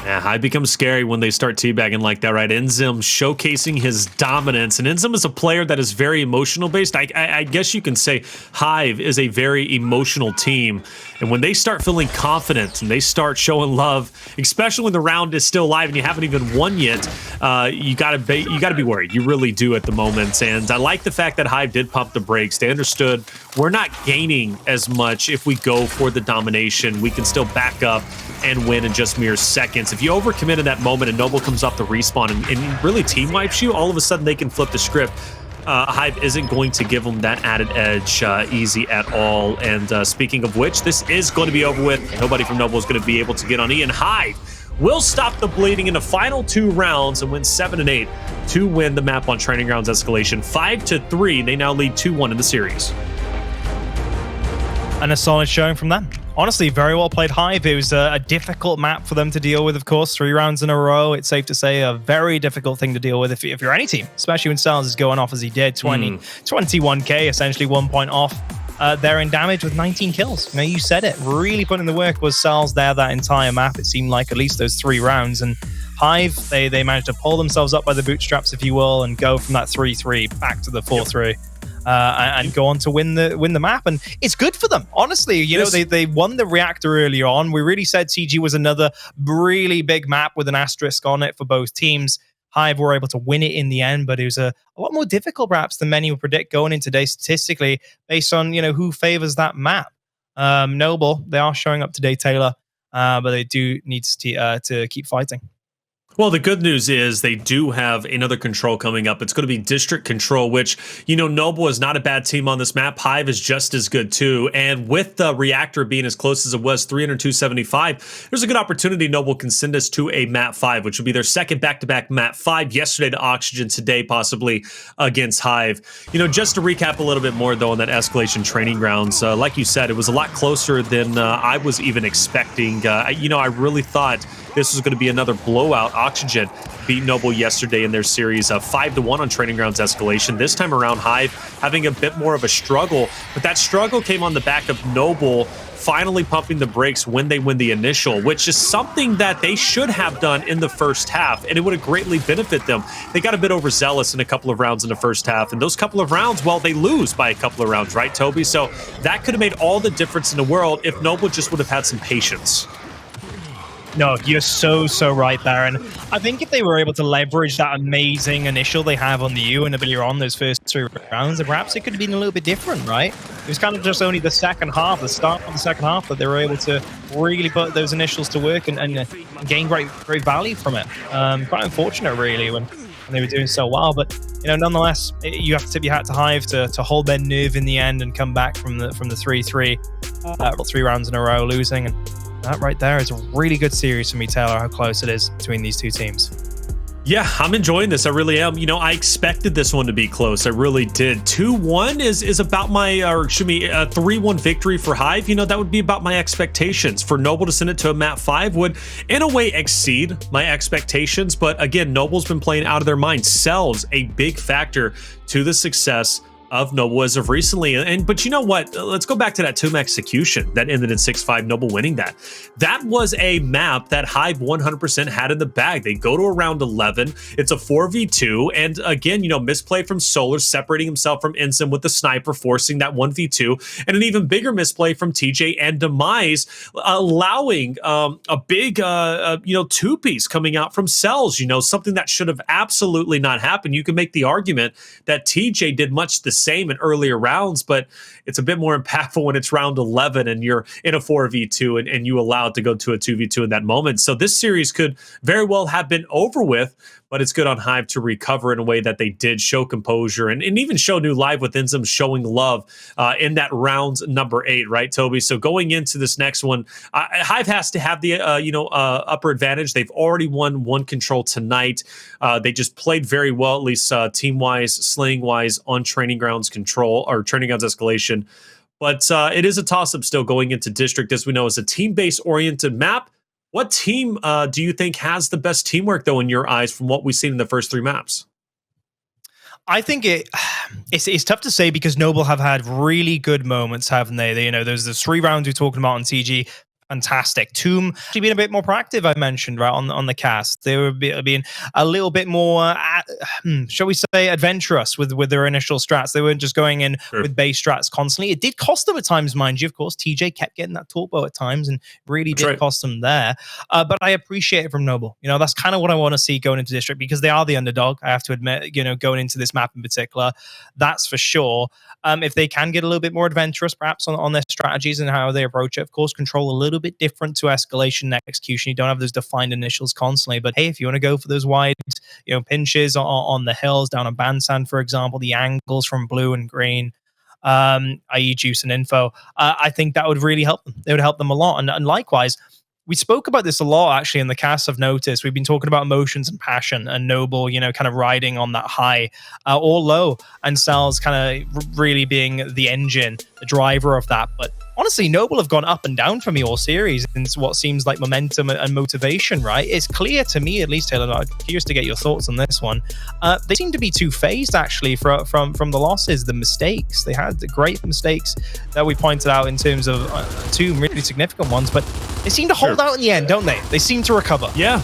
Yeah, Hive becomes scary when they start teabagging like that, right? Inzem showcasing his dominance. And Inzem is a player that is very emotional based. I guess you can say Hive is a very emotional team. And when they start feeling confident and they start showing love, especially when the round is still live and you haven't even won yet, you gotta be worried. You really do at the moment. And I like the fact that Hive did pump the brakes. They understood we're not gaining as much if we go for the domination. We can still back up and win in just mere seconds. If you overcommit in that moment and Noble comes off the respawn and really team wipes you, all of a sudden they can flip the script. Hive isn't going to give them that added edge easy at all. And speaking of which, this is going to be over with. Nobody from Noble is going to be able to get on E, and Hive will stop the bleeding in the final 2 rounds and win 7 and 8 to win the map on Training Grounds Escalation. 5-3, they now lead 2-1 in the series. And a solid showing from them. Honestly, very well played Hive. It was a difficult map for them to deal with, of course. 3 rounds in a row. It's safe to say a very difficult thing to deal with if you're any team, especially when Cellz is going off as he did. 21k, essentially 1 point off. They're in damage with 19 kills. You said it. Really putting the work was Cellz there that entire map. It seemed like at least those 3 rounds. And Hive, they managed to pull themselves up by the bootstraps, if you will, and go from that 3-3 back to the 4-3. And go on to win the map, and it's good for them. Honestly, they won the Reactor early on. We really said CG was another really big map with an asterisk on it for both teams. Hive were able to win it in the end, but it was a lot more difficult perhaps than many would predict going in today statistically, based on who favors that map. Noble, they are showing up today, Taylor, but they do need to keep fighting. Well, the good news is they do have another control coming up. It's going to be District Control, which, Noble is not a bad team on this map. Hive is just as good, too. And with the Reactor being as close as it was, 300-275, there's a good opportunity Noble can send us to a map 5, which would be their second back-to-back map 5. Yesterday to Oxygen, today possibly against Hive. Just to recap a little bit more, though, on that Escalation Training Grounds, like you said, it was a lot closer than I was even expecting. I really thought this was going to be another blowout. Oxygen beat Noble yesterday in their series of 5-1 on Training Grounds Escalation. This time around, Hive having a bit more of a struggle, but that struggle came on the back of Noble finally pumping the brakes when they win the initial, which is something that they should have done in the first half, and it would have greatly benefited them. They got a bit overzealous in a couple of rounds in the first half, and those couple of rounds, well, they lose by a couple of rounds, right, Toby? So that could have made all the difference in the world if Noble just would have had some patience. No, you're so right there. And I think if they were able to leverage that amazing initial they have on the U and earlier on those first 3 rounds, then perhaps it could have been a little bit different, right? It was kind of just only the second half, the start of the second half, that they were able to really put those initials to work and gain great value from it. Quite unfortunate, really, when they were doing so well. But, you know, nonetheless, you have to tip your hat to Hive to hold their nerve in the end and come back from the 3-3, 3 rounds in a row losing. And that right there is a really good series for me, Taylor, how close it is between these two teams. Yeah, I'm enjoying this. I really am. You know, I expected this one to be close. I really did. 2-1 is about my, or excuse me, a 3-1 victory for Hive. You know, that would be about my expectations. For Noble to send it to a map 5 would, in a way, exceed my expectations. But again, Noble's been playing out of their mind. Cellz, a big factor to the success of Noble as of recently. But you know what? Let's go back to that Tomb execution that ended in 6-5, Noble winning that. That was a map that Hive 100% had in the bag. They go to around 11. It's a 4v2. And again, you know, misplay from Solurs separating himself from Inzem with the sniper, forcing that 1v2. And an even bigger misplay from TJ and Demise, allowing a big, you know, two-piece coming out from Cellz, you know, something that should have absolutely not happened. You can make the argument that TJ did much the same in earlier rounds, but it's a bit more impactful when it's round 11 and you're in a 4v2 and you allow it to go to a 2v2 in that moment. So this series could very well have been over with, but it's good on Hive to recover in a way that they did, show composure and even show new live with Inzem showing love in that round number 8, right, Toby? So going into this next one, Hive has to have the upper advantage. They've already won 1 control tonight. They just played very well, at least team-wise, slaying-wise, on Training Grounds control or Training Grounds Escalation. But it is a toss-up still going into District, as we know, is a team-based oriented map. What team do you think has the best teamwork, though, in your eyes, from what we've seen in the first 3 maps? I think it's tough to say because Noble have had really good moments, haven't they? You know, there's the 3 rounds we're talking about on TG. Fantastic. Tomb actually being a bit more proactive, I mentioned, right, on the cast. They were being a little bit more, shall we say, adventurous with their initial strats. They weren't just going in with base strats constantly. It did cost them at times, mind you. Of course, TJ kept getting that torp bow at times and really did cost them there. But I appreciate it from Noble. You know, that's kind of what I want to see going into District because they are the underdog, I have to admit, you know, going into this map in particular. That's for sure. If they can get a little bit more adventurous, perhaps, on their strategies and how they approach it, of course, control a little bit different to Escalation and Execution. You don't have those defined initials constantly, but hey, if you want to go for those wide, you know, pinches on the hills, down on Bandsand, for example, the angles from blue and green, i.e. Juice and Info, I think that would really help them. It would help them a lot. And likewise, we spoke about this a lot, actually, in the cast. I've noticed we've been talking about emotions and passion and Noble, you know, kind of riding on that high or low, and Cellz kind of really being the engine, the driver of that. But honestly, Noble have gone up and down for me all series into what seems like momentum and motivation, right? It's clear to me, at least, Taylor, I'm curious to get your thoughts on this one. They seem to be two-phased, actually, from the losses, the mistakes. They had the great mistakes that we pointed out in terms of 2 really significant ones, but they seem to hold out in the end, don't they? They seem to recover. Yeah.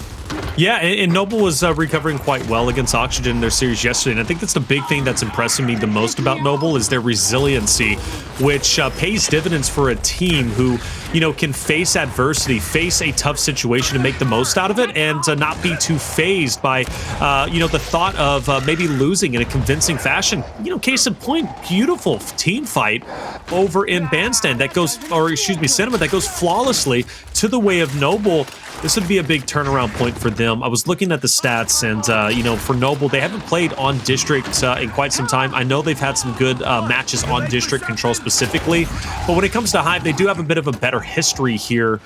Yeah, and Noble was recovering quite well against Oxygen in their series yesterday, and I think that's the big thing that's impressing me the most about Noble is their resiliency, which pays dividends for a team who, you know, can face adversity, face a tough situation and make the most out of it, and not be too phased by, you know, the thought of maybe losing in a convincing fashion. You know, case in point, beautiful team fight over in Bandstand that goes, or excuse me, Cinema, that goes flawlessly to the way of Noble. This would be a big turnaround point for them. I was looking at the stats, and, you know, for Noble, they haven't played on District in quite some time. I know they've had some good matches on District control specifically, but when it comes to Hive, they do have a bit of a better history here,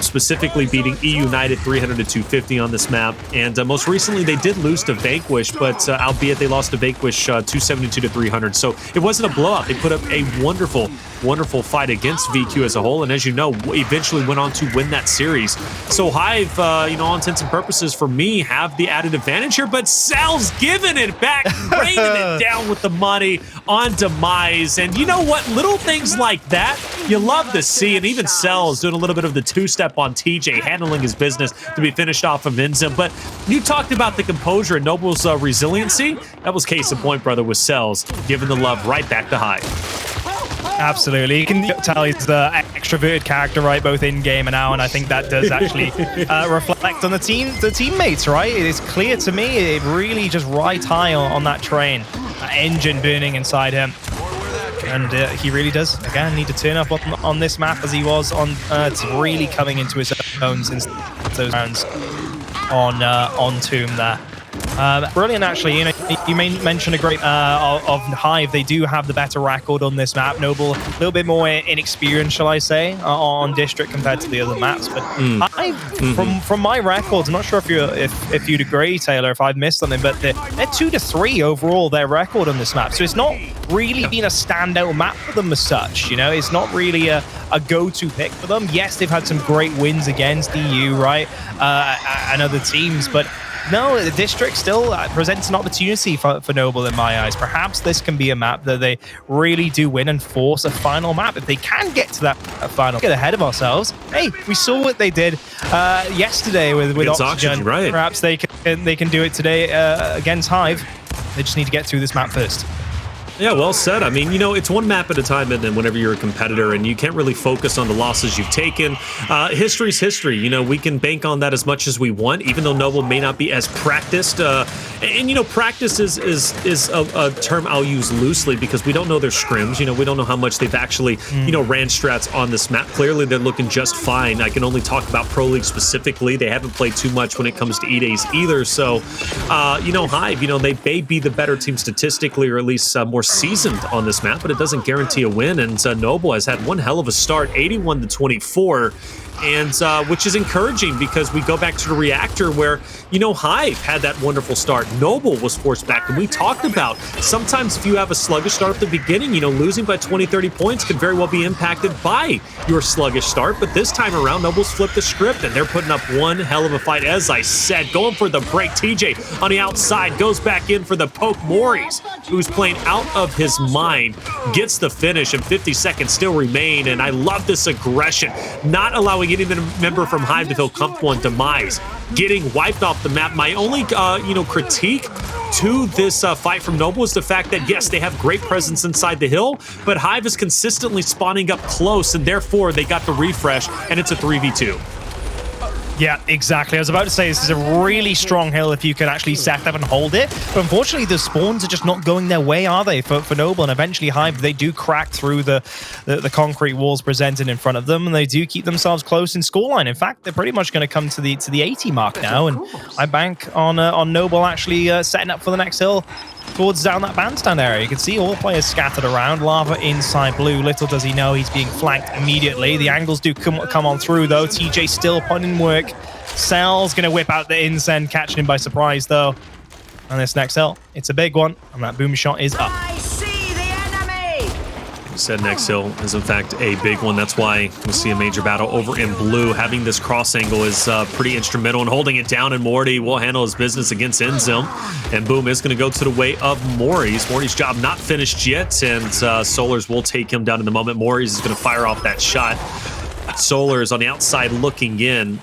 specifically beating E United 300 to 250 on this map. And most recently, they did lose to Vanquish, but albeit they lost to Vanquish 272 to 300. So it wasn't a blowout. They put up a wonderful wonderful fight against VQ as a whole, and as you know, eventually went on to win that series. So Hive, you know, all intents and purposes for me, have the added advantage here, but Cellz giving it back, raining it down with the money on Demise. And you know what? Little things like that, you love to see, and even Cellz doing a little bit of the two-step on TJ, handling his business to be finished off of Inzem. But you talked about the composure and Noble's resiliency. That was case in point, brother, with Cellz giving the love right back to Hive. Absolutely. You can tell he's the extroverted character, right, both in-game and out, and I think that does actually reflect on the teammates, right? It's clear to me, it really just right high on that train. Engine burning inside him. And he really does, again, need to turn up on this map as he was on Earth, really coming into his own since those rounds on Tomb there. Brilliant, actually. You know, you mentioned a great of Hive. They do have the better record on this map. Noble, a little bit more inexperienced, shall I say, on District compared to the other maps. But Hive, from my records, I'm not sure if you'd agree, Taylor, if I've missed something, but they're 2-3 overall their record on this map. So it's not really been a standout map for them as such. You know, it's not really a go-to pick for them. Yes, they've had some great wins against EU, right, and other teams, but no, the District still presents an opportunity for Noble in my eyes. Perhaps this can be a map that they really do win and force a final map. If they can get to that final, get ahead of ourselves. Hey, we saw what they did yesterday with Oxygen. Right. Perhaps they can do it today against Hive. They just need to get through this map first. Yeah, well said. I mean, you know, it's one map at a time, and then whenever you're a competitor and you can't really focus on the losses you've taken, history's history. You know, we can bank on that as much as we want, even though Noble may not be as practiced. And you know, practice is a term I'll use loosely because we don't know their scrims. You know, we don't know how much they've actually, you know, ran strats on this map. Clearly, they're looking just fine. I can only talk about Pro League specifically. They haven't played too much when it comes to E-Days either. So, you know, Hive, you know, they may be the better team statistically, or at least more seasoned on this map, but it doesn't guarantee a win. And Noble has had one hell of a start, 81-24, and which is encouraging because we go back to the Reactor where, you know, Hive had that wonderful start. Noble was forced back, and we talked about sometimes if you have a sluggish start at the beginning, you know, losing by 20-30 points could very well be impacted by your sluggish start. But this time around, Noble's flipped the script, and they're putting up one hell of a fight. As I said, going for the break. TJ on the outside goes back in for the poke. Moaries, who's playing out of his mind, gets the finish, and 50 seconds still remain. And I love this aggression, not allowing any member from Hive to feel comfortable on Demise, getting wiped off the map. My only, you know, critique to this fight from Noble is the fact that, yes, they have great presence inside the hill, but Hive is consistently spawning up close, and therefore they got the refresh, and it's a 3v2. Yeah, exactly. I was about to say this is a really strong hill if you can actually set up and hold it. But unfortunately, the spawns are just not going their way, are they, for Noble? And eventually, Hive, they do crack through the concrete walls presented in front of them, and they do keep themselves close in scoreline. In fact, they're pretty much going to come to the 80 mark now, and I bank on Noble actually setting up for the next hill towards down that bandstand area. You can see all players scattered around. Lava inside blue. Little does he know he's being flanked immediately. The angles do come on through, though. TJ still putting in work. Cellz going to whip out the Inzem, catching him by surprise, though. And this next hill, it's a big one, and that boom shot is up. I see the enemy! You said next hill is in fact a big one. That's why we see a major battle over in blue. Having this cross angle is pretty instrumental in holding it down, and Morty will handle his business against Inzem. And boom is going to go to the way of Moaries. Morty's job not finished yet, and Solurs will take him down in the moment. Moaries is going to fire off that shot. Solurs on the outside looking in.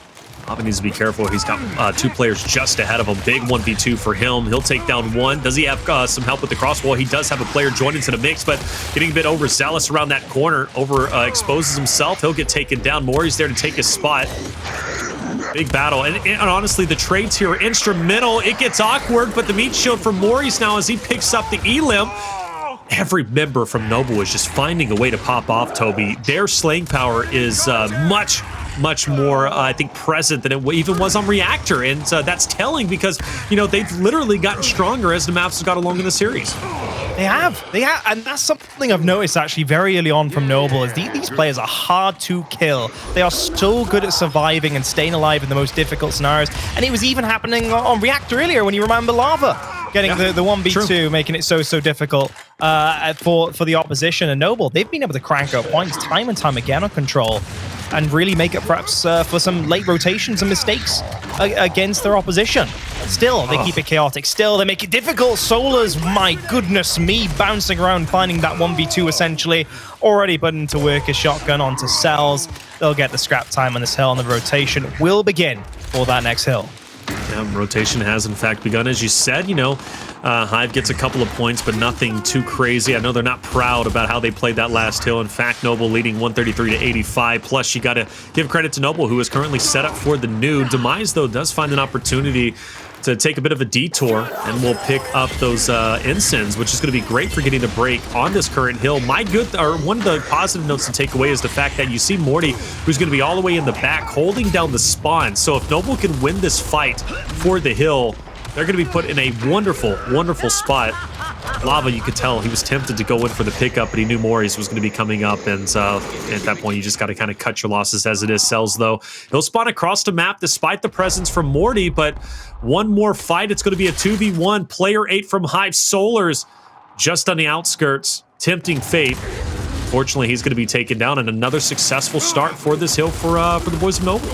Bobby needs to be careful. He's got two players just ahead of him. Big 1v2 for him. He'll take down one. Does he have some help with the cross wall? He does have a player joined into the mix, but getting a bit overzealous around that corner. Exposes himself. He'll get taken down. Moaries there to take his spot. Big battle. And honestly, the trades here are instrumental. It gets awkward, but the meat shield from Moaries now as he picks up the elim. Every member from Noble is just finding a way to pop off, Toby. Their slaying power is much more, I think, present than it even was on Reactor. And that's telling because, you know, they've literally gotten stronger as the maps got along in the series. They have. And that's something I've noticed actually very early on from Noble is these players are hard to kill. They are so good at surviving and staying alive in the most difficult scenarios. And it was even happening on Reactor earlier when you remember Lava. Getting Yeah, the 1v2, true. making it so difficult for the opposition. And Noble, they've been able to crank up points time and time again on control, and really make up perhaps for some late rotations and mistakes against their opposition. Still, they keep it chaotic. Still, they make it difficult. Solurs, my goodness me, bouncing around, finding that 1v2 essentially. Already putting to work a shotgun onto Cellz. They'll get the scrap time on this hill, and the rotation will begin for that next hill. Yeah, rotation has in fact begun. As you said, you know, Hive gets a couple of points, but nothing too crazy. I know they're not proud about how they played that last hill. In fact, Noble leading 133 to 85. Plus, you got to give credit to Noble, who is currently set up for the new. Demise, though, does find an opportunity to take a bit of a detour, and we'll pick up those Inzems, which is going to be great for getting the break on this current hill. One of the positive notes to take away is the fact that you see Morty, who's going to be all the way in the back, holding down the spawn. So if Noble can win this fight for the hill, they're going to be put in a wonderful spot. Lava, you could tell he was tempted to go in for the pickup, but he knew Moaries was going to be coming up, and at that point, you just got to kind of cut your losses as it is. Cellz, though, he'll spawn across the map despite the presence from Morty, but one more fight. It's going to be a 2v1. Player 8 from Hive, Solurs, just on the outskirts, tempting fate. Fortunately, he's going to be taken down, and another successful start for this hill for the boys of Noble.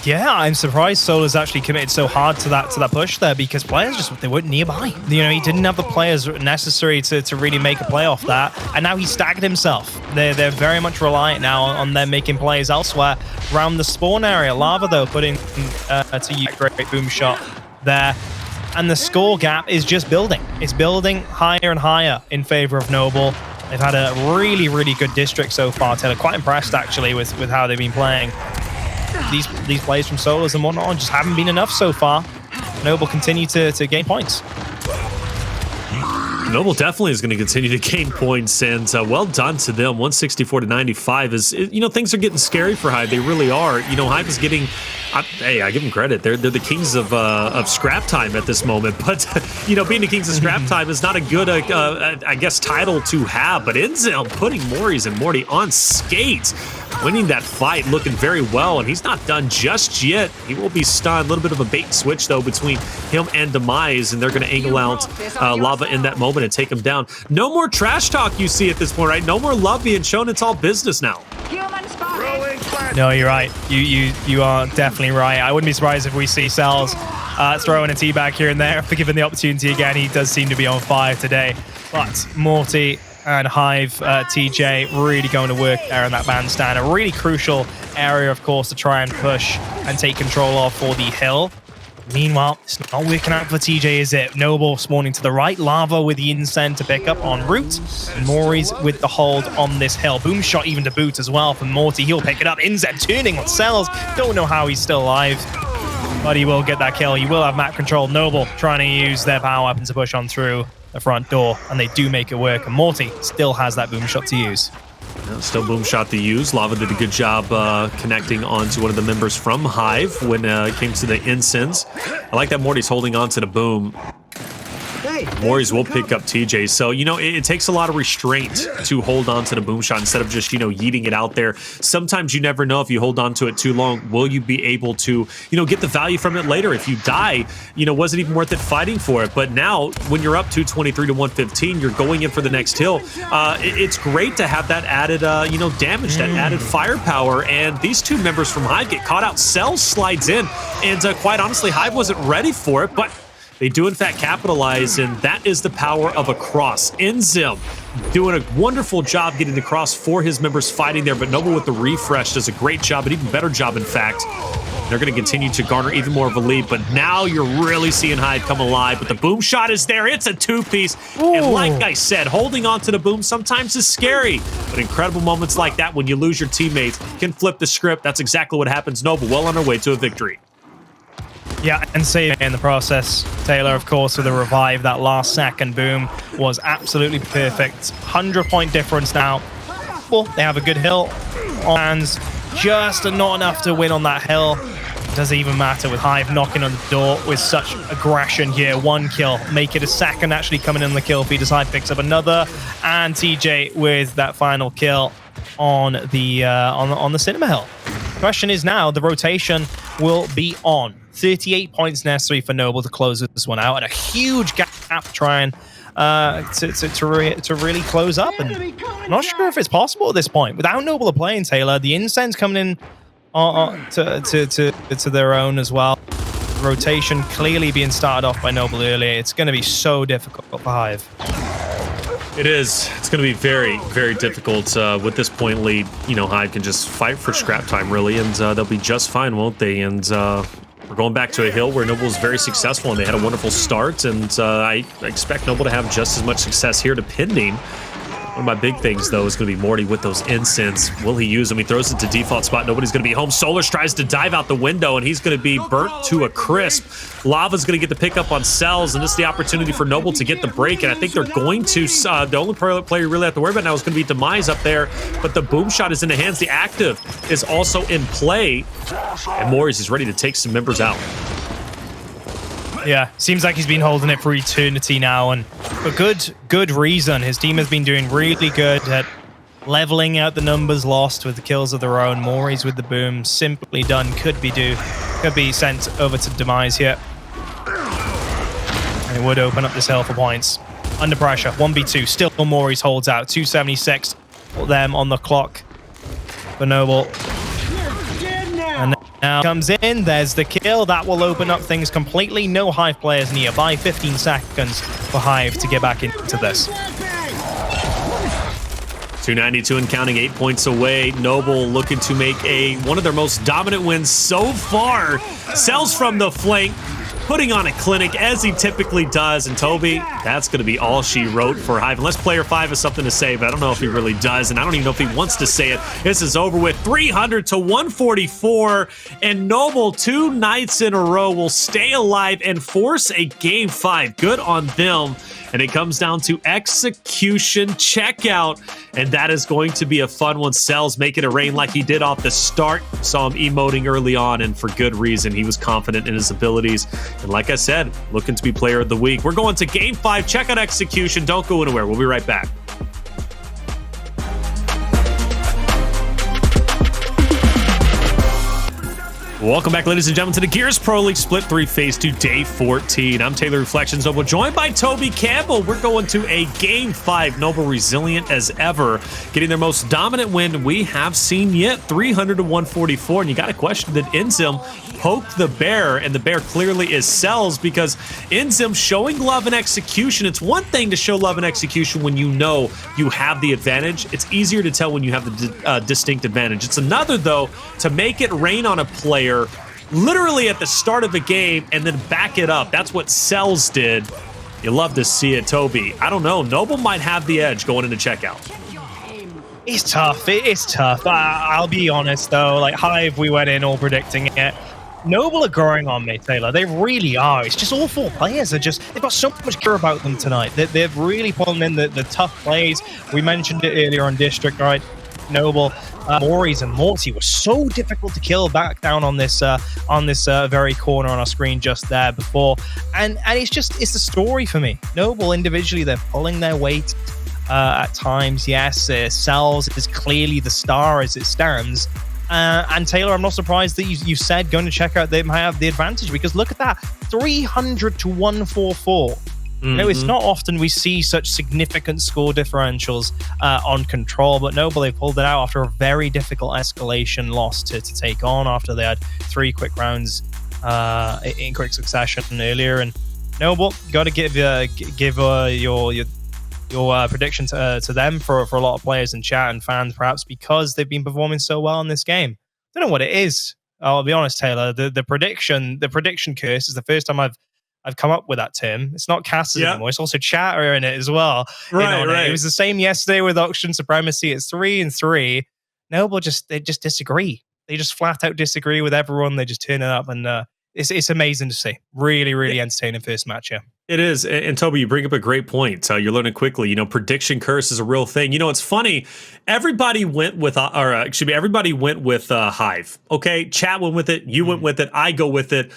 Yeah, I'm surprised Solurs actually committed so hard to that push there, because players they weren't nearby. You know, he didn't have the players necessary to really make a play off that, and now he staggered himself. They're very much reliant now on them making plays elsewhere around the spawn area. Lava, though, putting to use a great boom shot there, and the score gap is just building. It's building higher and higher in favor of Noble. They've had a really good district so far, Taylor. Quite impressed actually with how they've been playing. These plays from Solurs and whatnot just haven't been enough so far. Noble continue to gain points. Noble definitely is going to continue to gain points, and well done to them. 164 to 95 is, you know, things are getting scary for Hive. They really are. You know, Hive is getting, hey, I give them credit. They're the kings of scrap time at this moment. But you know, being the kings of scrap time is not a good, I guess, title to have. But Inzem putting Moaries and Morty on skates, winning that fight, looking very well, and he's not done just yet. He will be stunned. A little bit of a bait and switch though between him and Demise, and they're going to angle out Lava in that moment and take him down. No more trash talk you see at this point, right? No more love being shown. It's all business now. No, you're right. You are definitely right. I wouldn't be surprised if we see Cellz throwing a teabag here and there if given the opportunity again. He does seem to be on fire today. But Morty and Hive, TJ, really going to work there in that bandstand. A really crucial area, of course, to try and push and take control of for the hill. Meanwhile, it's not working out for TJ, is it? Noble spawning to the right. Lava with the Inzem to pick up en route. And Moaries with the hold on this hill. Boom shot even to boot as well from Morty. He'll pick it up. Inzem turning on Cellz. Don't know how he's still alive, but he will get that kill. You will have map control. Noble trying to use their power weapon to push on through the front door, and they do make it work. And Morty still has that boom shot to use. Still boom shot to use. Lava did a good job connecting onto one of the members from Hive when it came to the Inzems. I like that Morty's holding on to the boom. Moaries will pick up TJ. So, you know, it takes a lot of restraint to hold on to the boom shot instead of just, you know, yeeting it out there. Sometimes you never know if you hold on to it too long, will you be able to, you know, get the value from it later? If you die, you know, was it even worth it fighting for it? But now, when you're up 223 to 115, you're going in for the next hill. It's great to have that added, you know, damage, that added firepower. And these two members from Hive get caught out. Cellz slides in, and quite honestly, Hive wasn't ready for it, but they do, in fact, capitalize, and that is the power of a cross. Inzem doing a wonderful job getting the cross for his members fighting there, but Noble with the refresh does a great job, an even better job, in fact. They're going to continue to garner even more of a lead, but now you're really seeing Hive come alive. But the boom shot is there. It's a two-piece. And like I said, holding on to the boom sometimes is scary, but incredible moments like that when you lose your teammates can flip the script. That's exactly what happens. Noble well on their way to a victory. Yeah, and save in the process. Taylor, of course, with a revive. That last second boom was absolutely perfect. 100-point difference now. Well, they have a good hill on hands. Just not enough to win on that hill. Doesn't even matter with Hive knocking on the door with such aggression here. One kill. Make it a second actually coming in the kill feed as Hive picks up another. And TJ with that final kill on the cinema hill. Question is now, the rotation will be on 38 points necessary for Noble to close this one out, and a huge gap trying to really close up. And I'm not sure if it's possible at this point. Without Noble playing, Taylor, the Inzem's coming in to their own as well. Rotation clearly being started off by Noble earlier. It's going to be so difficult for Hive. It is. It's going to be very, very difficult with this point lead. You know, Hive can just fight for scrap time, really, and they'll be just fine, won't they? And we're going back to a hill where Noble was very successful, and they had a wonderful start, and I expect Noble to have just as much success here, depending. One of my big things, though, is going to be Morty with those incense. Will he use them? He throws it to default spot. Nobody's going to be home. Solurs tries to dive out the window, and he's going to be burnt to a crisp. Lava's going to get the pickup on Cellz, and this is the opportunity for Noble to get the break, and I think they're going to... the only player you really have to worry about now is going to be Demise up there, but the boom shot is in the hands. The active is also in play, and Moaries is ready to take some members out. Yeah, seems like he's been holding it for eternity now, and for good reason. His team has been doing really good at leveling out the numbers lost with the kills of their own. Moaries with the boom, simply done. Could be sent over to Demise here. And it would open up this hill for points. Under pressure, 1v2. Still Moaries holds out. 276 for them on the clock for Noble. And now comes in, there's the kill. That will open up things completely. No Hive players nearby. 15 seconds for Hive to get back into this. 292 and counting, 8 points away. Noble looking to make one of their most dominant wins so far. Cellz from the flank, putting on a clinic as he typically does. And Toby, that's going to be all she wrote for Hive. Unless player 5 has something to say, but I don't know if he really does. And I don't even know if he wants to say it. This is over with 300 to 144. And Noble, 2 nights in a row, will stay alive and force a game 5. Good on them. And it comes down to execution checkout. And that is going to be a fun one. Cellz making it rain like he did off the start. Saw him emoting early on, and for good reason. He was confident in his abilities. And like I said, looking to be player of the week. We're going to game 5. Check out execution. Don't go anywhere. We'll be right back. Welcome back, ladies and gentlemen, to the Gears Pro League Split 3 Phase 2, Day 14. I'm Taylor Reflections Noble, joined by Toby Campbell. We're going to a Game 5. Noble resilient as ever, getting their most dominant win we have seen yet, 300 to 144. And you got to question that Inzem poked the bear, and the bear clearly is Cellz, because Inzem showing love and execution. It's one thing to show love and execution when you know you have the advantage. It's easier to tell when you have the distinct advantage. It's another, though, to make it rain on a player literally at the start of a game and then back it up. That's what Cellz did. You love to see it, Toby. I don't know. Noble might have the edge going into checkout. It's tough. It is tough. I'll be honest, though. Like, Hive, we went in all predicting it. Noble are growing on me, Taylor. They really are. It's just all 4 players they've got so much care about them tonight. They've really pulling in the tough plays. We mentioned it earlier on District, right? Noble, Moaries and Morty were so difficult to kill back down on this very corner on our screen just there before, and it's the story for me. Noble individually, they're pulling their weight at times. Yes, Cellz is clearly the star as it stands. And Taylor, I'm not surprised that you said going to check out they might have the advantage, because look at that, 300 to 144. You know, it's not often we see such significant score differentials on Control, but Noble, they pulled it out after a very difficult Escalation loss to take on after they had 3 quick rounds in quick succession earlier. And Noble, got to give your prediction to them for a lot of players in chat and fans, perhaps because they've been performing so well in this game. I don't know what it is. I'll be honest, Taylor. The prediction curse is the first time I've come up with that term. It's not casters anymore. It's also chatter in it as well. Right. It was the same yesterday with Auction Supremacy. It's 3-3. Noble they just disagree. They just flat out disagree with everyone. They just turn it up, and it's amazing to see. Really, really entertaining first match here. It is. And Toby, you bring up a great point. You're learning quickly. You know, prediction curse is a real thing. You know, it's funny. Everybody went with, everybody went with Hive. Okay, chat went with it. You went with it. I go with it.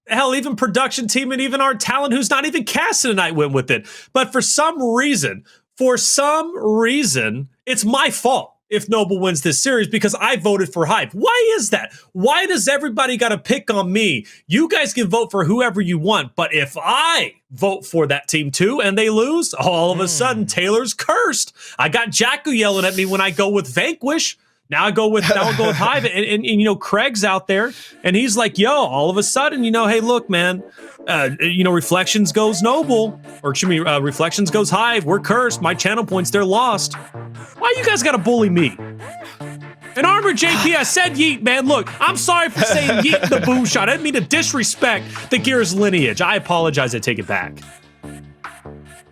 Hell, even production team and even our talent, who's not even casting tonight, went with it. But for some reason, it's my fault. if Noble wins this series because I voted for Hive. Why is that? Why does everybody got to pick on me? You guys can vote for whoever you want, but if I vote for that team too and they lose, all of a sudden Taylor's cursed. I got Jacko yelling at me when I go with Vanquish. Now I'll go with Hive, and you know, Craig's out there, and he's like, yo, all of a sudden, you know, hey, look, man, you know, Reflections goes Noble, or excuse me, Reflections goes Hive. We're cursed. My channel points, they're lost. Why you guys gotta bully me? And Armor JP, I said yeet, man. Look, I'm sorry for saying yeet in the boom shot. I didn't mean to disrespect the Gears lineage. I apologize. I take it back.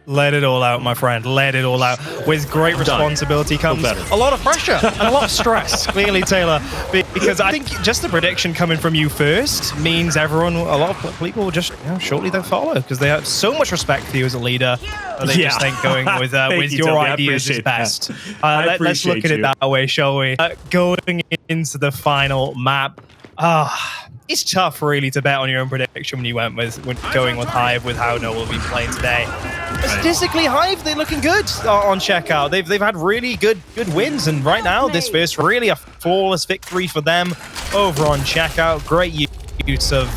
Let it all out, my friend. Let it all out. With great responsibility comes a lot of pressure and a lot of stress, clearly, Taylor. Because I think just the prediction coming from you first means a lot of people will just, you know, shortly they'll follow because they have so much respect for you as a leader. They just think going with your ideas is best. Let's look at it that way, shall we? Going into the final map. It's tough, really, to bet on your own prediction when you went with going with Hive with how Noble will be playing today. But statistically, Hive, they're looking good on checkout. They've had really good wins, and right now, this first really a flawless victory for them over on checkout. Great use of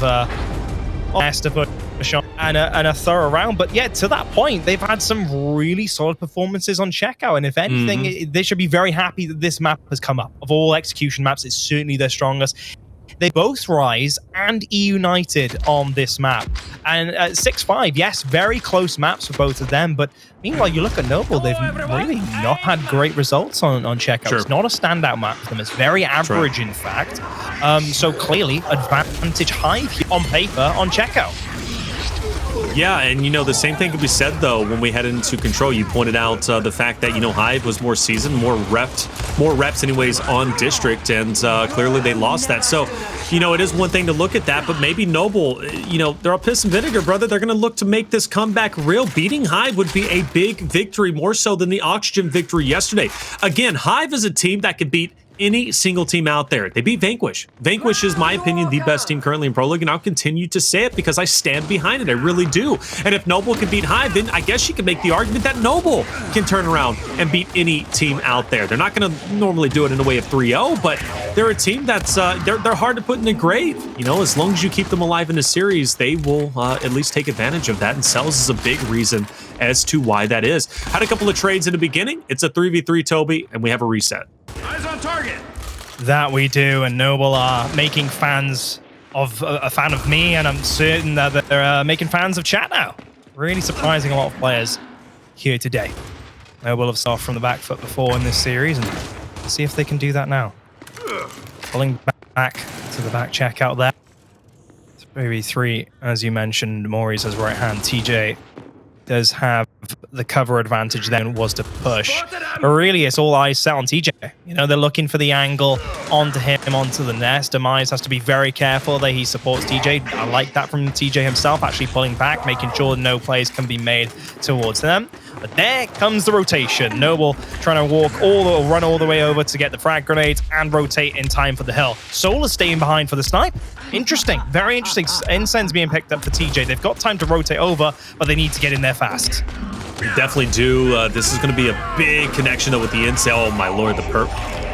push and a thorough round. But yeah, to that point, they've had some really solid performances on checkout. And if anything, they should be very happy that this map has come up. Of all execution maps, it's certainly their strongest. They both rise and E-United on this map. And 6-5, yes, very close maps for both of them. But meanwhile, you look at Noble, they've really not had great results on checkout. It's not a standout map for them. It's very average, in fact. So clearly, advantage Hive on paper on checkout. Yeah, and you know, the same thing could be said, though, when we head into Control. You pointed out the fact that, you know, Hive was more seasoned, more reps anyways on District, and clearly they lost that. So, you know, it is one thing to look at that, but maybe Noble, you know, they're all piss and vinegar, brother. They're going to look to make this comeback real. Beating Hive would be a big victory, more so than the Oxygen victory yesterday. Again, Hive is a team that could beat any single team out there. They beat Vanquish. Vanquish is, my opinion, the best team currently in Pro League, and I'll continue to say it because I stand behind it. I really do. And if Noble can beat Hive, then I guess you can make the argument that Noble can turn around and beat any team out there. They're not going to normally do it in a way of 3-0, but they're a team that's they're hard to put in the grave. You know, as long as you keep them alive in a series, they will at least take advantage of that. And Cellz is a big reason as to why that is. Had a couple of trades in the beginning. It's a 3v3, Toby, and we have a reset. Eyes on target. That we do, and Noble are making fans of a fan of me, and I'm certain that they're making fans of chat now. Really surprising a lot of players here today. Noble have started from the back foot before in this series, and let's see if they can do that now. Pulling back to the back checkout there. 3v3, as you mentioned, Moaries as right hand. TJ does have the cover advantage then, was to push. But really, it's all eyes set on TJ. You know, they're looking for the angle onto him, onto the nest. Demise has to be very careful that he supports TJ. I like that from TJ himself, actually pulling back, making sure no plays can be made towards them. But there comes the rotation. Noble trying to run all the way over to get the frag grenades and rotate in time for the hill. Solurs staying behind for the snipe. Interesting, very interesting. Inzem's being picked up for TJ. They've got time to rotate over, but they need to get in there fast. We definitely do. This is going to be a big connection, though, with the Inzem. Oh, my lord, the perp.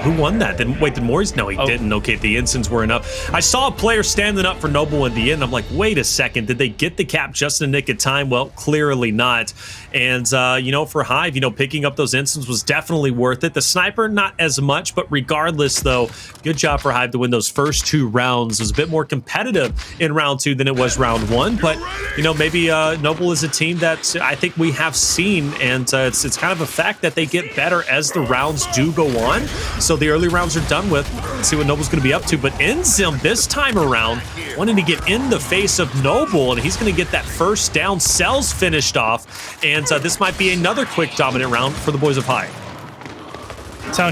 Who won that? Did Moaries? No, he didn't. Okay, the Inzems were enough. I saw a player standing up for Noble in the end. I'm like, wait a second. Did they get the cap just in the nick of time? Well, clearly not. And, you know, for Hive, you know, picking up those Inzems was definitely worth it. The sniper, not as much, but regardless, though, good job for Hive to win those first 2 rounds. It was a bit more competitive in round 2 than it was round 1. But, you know, maybe Noble is a team that I think we have seen, and it's kind of a fact that they get better as the rounds do go on. So the early rounds are done with. Let's see what Noble's going to be up to. But Inzem this time around wanting to get in the face of Noble, and he's going to get that first down. Cellz finished off, and this might be another quick dominant round for the boys of Hive. Tell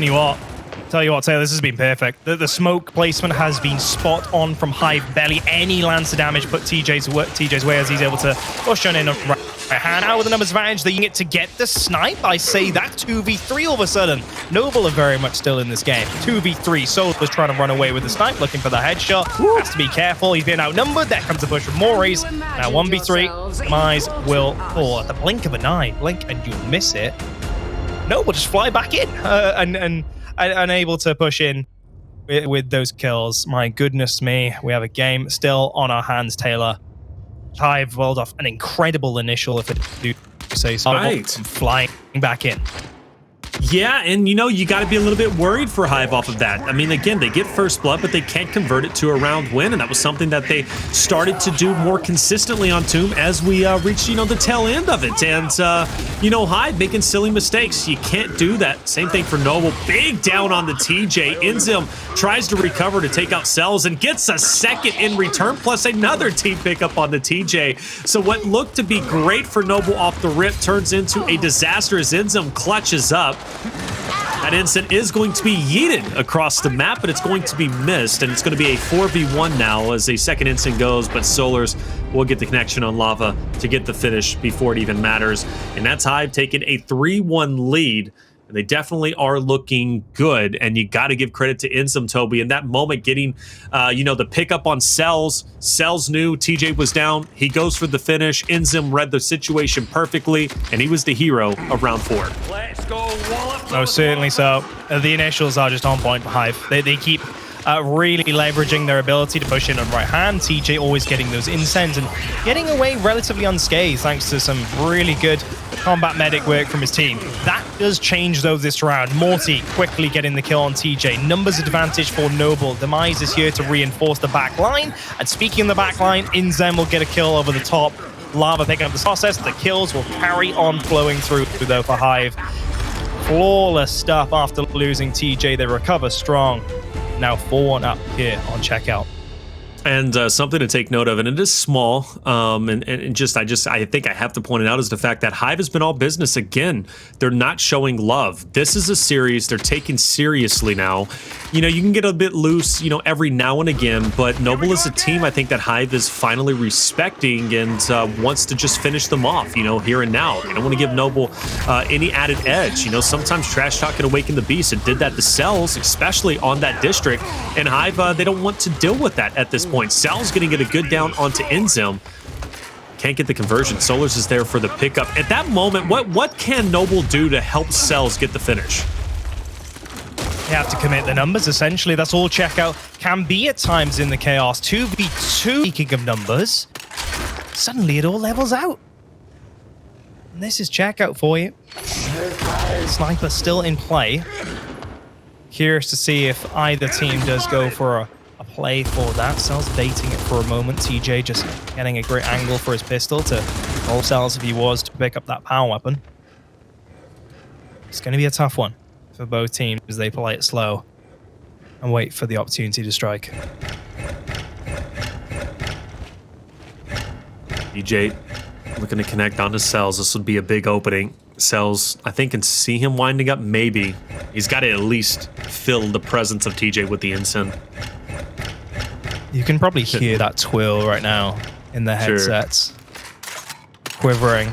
you what, Taylor, this has been perfect. The smoke placement has been spot on from Hive. Barely any Lancer damage put TJ's way as he's able to push on in a right hand. Now with the numbers advantage, they get to get the snipe. I say that 2v3 all of a sudden. Noble are very much still in this game. 2v3. Solurs trying to run away with the snipe, looking for the headshot. Has to be careful. He's being outnumbered. There comes the push from Moaries. Now 1v3. Demise will fall at the blink of an eye. Blink and you'll miss it. Noble just fly back in. unable to push in with those kills. My goodness me, we have a game still on our hands, Taylor. Hive rolled off an incredible initial, if it do say so. Right. Flying back in. Yeah, and you know, you got to be a little bit worried for Hive off of that. I mean, again, they get first blood, but they can't convert it to a round win, and that was something that they started to do more consistently on Tomb as we reached, you know, the tail end of it. And, you know, Hive making silly mistakes. You can't do that. Same thing for Noble. Big down on the TJ. Inzem tries to recover to take out Cellz and gets a second in return, plus another team pickup on the TJ. So what looked to be great for Noble off the rip turns into a disaster as Inzem clutches up. That instant is going to be yeeted across the map, but it's going to be missed, and it's going to be a 4v1 now as a second instant goes, but Solurs will get the connection on Lava to get the finish before it even matters. And that's Hive taking a 3-1 lead. They definitely are looking good, and you got to give credit to Inzem, Toby. In that moment, getting, you know, the pickup on Cellz. Cellz knew TJ was down. He goes for the finish. Inzem read the situation perfectly, and he was the hero of round 4. Let's go, Wallop. Oh, certainly so. The initials are just on point for Hive. They keep really leveraging their ability to push in on right hand. TJ always getting those incends and getting away relatively unscathed thanks to some really good combat medic work from his team. That does change though this round. Morty quickly getting the kill on TJ. Numbers advantage for Noble. Demise is here to reinforce the back line. And speaking of the back line, Inzem will get a kill over the top. Lava picking up the process. The kills will carry on flowing through though for Hive. Flawless stuff after losing TJ. They recover strong. Now 4-1 up here on checkout. And something to take note of, and it is small, and just I think I have to point it out, is the fact that Hive has been all business again. They're not showing love. This is a series they're taking seriously now. You know, you can get a bit loose, you know, every now and again, but Noble is a team I think that Hive is finally respecting and wants to just finish them off, you know, here and now. They don't want to give Noble any added edge. You know, sometimes trash talk can awaken the beast. It did that to Cellz, especially on that district, and Hive, they don't want to deal with that at this point. Cellz going to get a good down onto Inzem. Can't get the conversion. Solurs is there for the pickup. At that moment, what can Noble do to help Cellz get the finish? You have to commit the numbers, essentially. That's all checkout can be at times in the chaos. 2v2, speaking of numbers, suddenly it all levels out. And this is checkout for you. Sniper still in play. Curious to see if either team does go for a play for that. Cellz baiting it for a moment. TJ just getting a great angle for his pistol to roll Cellz if he was to pick up that power weapon. It's going to be a tough one for both teams as they play it slow and wait for the opportunity to strike. TJ looking to connect onto Cellz. This would be a big opening. Cellz, I think, can see him winding up. Maybe. He's got to at least fill the presence of TJ with the incense. You can probably hear that twill right now in the headsets. Sure. Quivering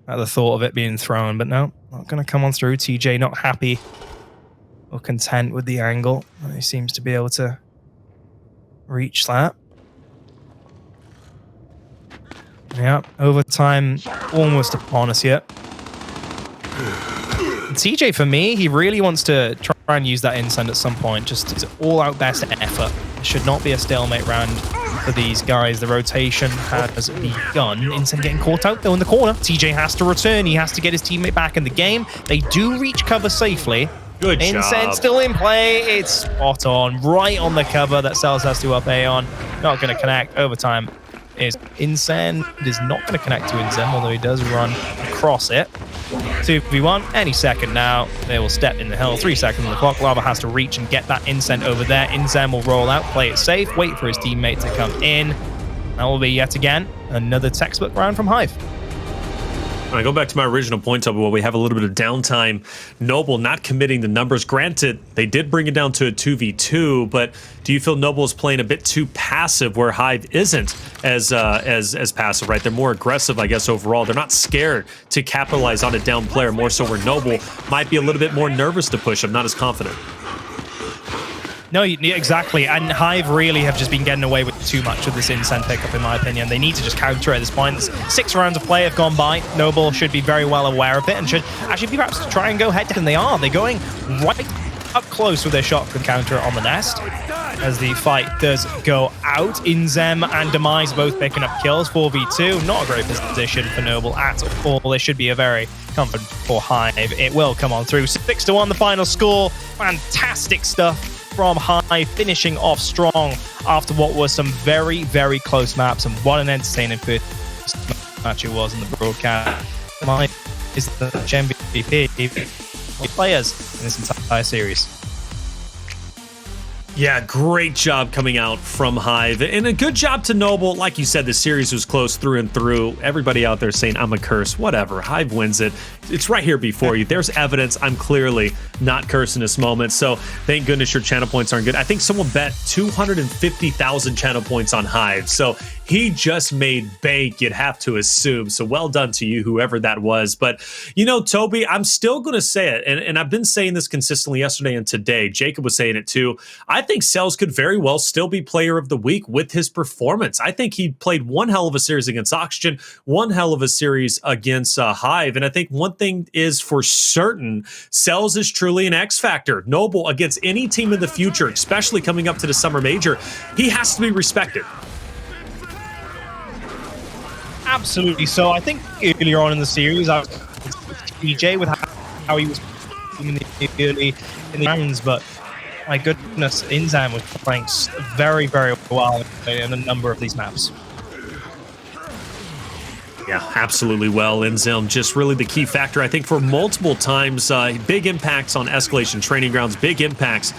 at the thought of it being thrown, but no, not going to come on through. TJ not happy or content with the angle. He seems to be able to reach that. Yeah, overtime almost upon us yet. TJ, for me, he really wants to try and use that incend at some point. Just his all-out best effort. It should not be a stalemate round for these guys. The rotation has begun. Inzem getting caught out, though, in the corner. TJ has to return. He has to get his teammate back in the game. They do reach cover safely. Good job. Inzem still in play. It's spot on. Right on the cover that Cellz has to up A on. Not going to connect. Overtime is Inzem is not going to connect to Inzem, although he does run across it. 2v1 any second now. They will step in the hill. 3 seconds on the clock. Lava has to reach and get that incend over there. Inzem will roll out, play it safe, wait for his teammate to come in. That will be yet again another textbook round from Hive. When I go back to my original point, Toby, where we have a little bit of downtime, Noble not committing the numbers. Granted, they did bring it down to a 2v2, but do you feel Noble is playing a bit too passive where Hive isn't as passive, right? They're more aggressive, I guess, overall. They're not scared to capitalize on a down player, more so where Noble might be a little bit more nervous to push. I'm not as confident. No, exactly. And Hive really have just been getting away with too much of this incend pickup, in my opinion. They need to just counter at this point. 6 rounds of play have gone by. Noble should be very well aware of it and should actually be perhaps try and go head to head. And they are. They're going right up close with their shotgun counter on the nest. As the fight does go out, Inzem and Demise both picking up kills. 4v2, not a great position for Noble at all. There should be a very comfortable for Hive. It will come on through. 6-1 the final score. Fantastic stuff from Hive, finishing off strong after what was some very, very close maps. And what an entertaining first match it was in the broadcast. Hive is the MVP players in this entire series. Yeah, great job coming out from Hive. And a good job to Noble. Like you said, the series was close through and through. Everybody out there saying, I'm a curse. Whatever. Hive wins it. It's right here before you. There's evidence. I'm clearly not cursing this moment. So thank goodness your channel points aren't good. I think someone bet 250,000 channel points on Hive. So he just made bank, you'd have to assume. So well done to you, whoever that was. But, you know, Toby, I'm still going to say it. And I've been saying this consistently yesterday and today. Jacob was saying it too. I think Cellz could very well still be player of the week with his performance. I think he played one hell of a series against Oxygen, one hell of a series against Hive. And I think one thing is for certain, Cellz is truly an X factor. Noble against any team in the future, especially coming up to the Summer Major, he has to be respected. Absolutely. So I think earlier on in the series, I was TJ with how he was in the rounds, but my goodness, Inzem was playing very, very well in a number of these maps. Yeah, absolutely well. Inzem just really the key factor, I think, for multiple times. Big impacts on Escalation training grounds, big impacts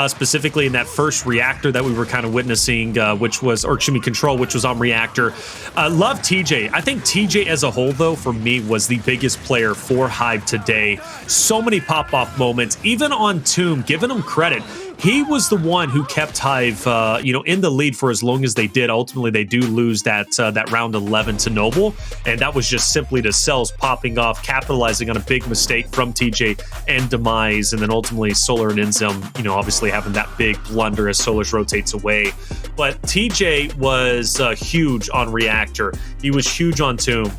specifically in that first Reactor that we were kind of witnessing, which was, or excuse me, Control, which was on Reactor. Love TJ. I think TJ as a whole, though, for me, was the biggest player for Hive today. So many pop-off moments, even on Tomb, giving him credit. He was the one who kept Hive, in the lead for as long as they did. Ultimately, they do lose that round 11 to Noble, and that was just simply to Cellz popping off, capitalizing on a big mistake from TJ and Demise, and then ultimately Solar and Inzem, obviously having that big blunder as Solurs rotates away. But TJ was huge on Reactor. He was huge on Tomb.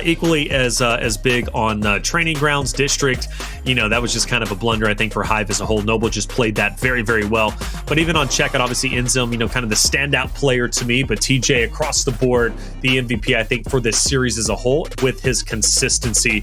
Equally as big on training grounds, district. That was just kind of a blunder, I think, for Hive as a whole. Noble just played that very, very well. But even on checkout, obviously Inzem, kind of the standout player to me. But TJ across the board, the MVP, I think, for this series as a whole, with his consistency.